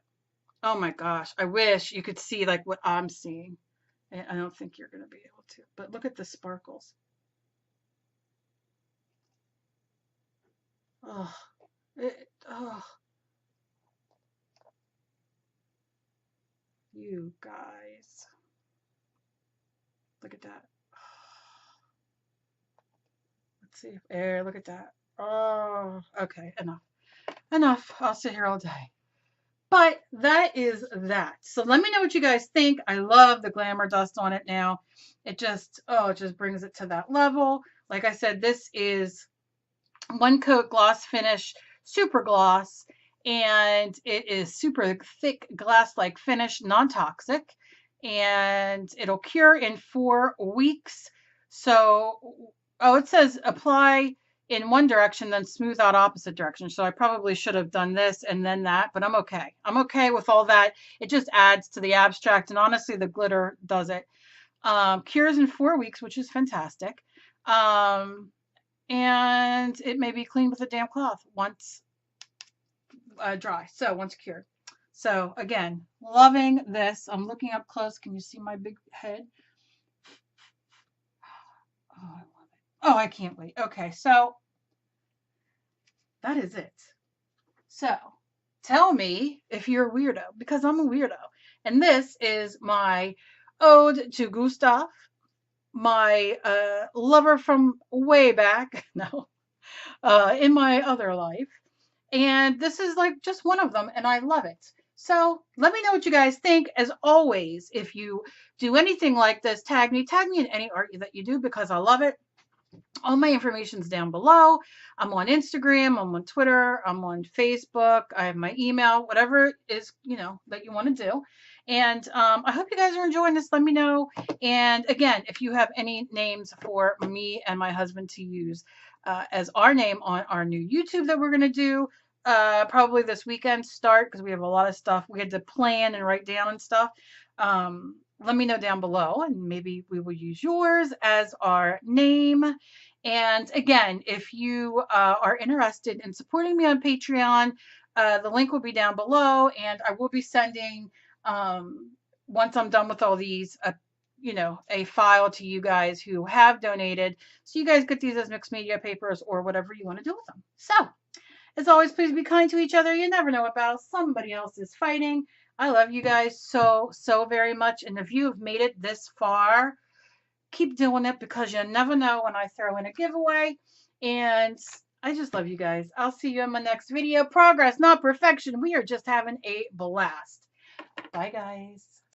oh my gosh, I wish you could see like what I'm seeing. And I don't think you're going to be able to, but look at the sparkles. Oh, oh, you guys. Look at that. Let's see if air, look at that. Oh, okay, enough. Enough. I'll sit here all day. But that is that. So let me know what you guys think. I love the glamour dust on it now. It just, oh, it just brings it to that level. Like I said, this is one coat gloss finish, super gloss, and it is super thick glass-like finish, non-toxic, and it'll cure in 4 weeks. So, oh, it says apply in one direction, then smooth out opposite direction. So I probably should have done this and then that, but I'm okay. I'm okay with all that. It just adds to the abstract, and honestly, the glitter does it. Cures in 4 weeks, which is fantastic. And it may be cleaned with a damp cloth once dry, so once cured. So again, loving this. I'm looking up close. Can you see my big head? Oh, I love it. Oh, I can't wait. Okay, so that is it. So tell me if you're a weirdo, because I'm a weirdo. And this is my ode to Gustav, my lover from way back, no, in my other life. And this is like just one of them, and I love it. So let me know what you guys think. As always, if you do anything like this, tag me in any art that you do, because I love it. All my information is down below. I'm on Instagram, I'm on Twitter, I'm on Facebook, I have my email, whatever is, that you want to do. And I hope you guys are enjoying this. Let me know. And again, if you have any names for me and my husband to use as our name on our new YouTube that we're going to do, probably this weekend start, because we have a lot of stuff we had to plan and write down and stuff. Let me know down below, and maybe we will use yours as our name. And again, if you are interested in supporting me on Patreon, the link will be down below, and I will be sending, once I'm done with all these, a file to you guys who have donated, so you guys get these as mixed media papers or whatever you want to do with them. So, as always, please be kind to each other. You never know what battle somebody else is fighting. I love you guys so, so very much. And if you have made it this far, keep doing it, because you never know when I throw in a giveaway. And I just love you guys. I'll see you in my next video. Progress, not perfection. We are just having a blast. Bye, guys.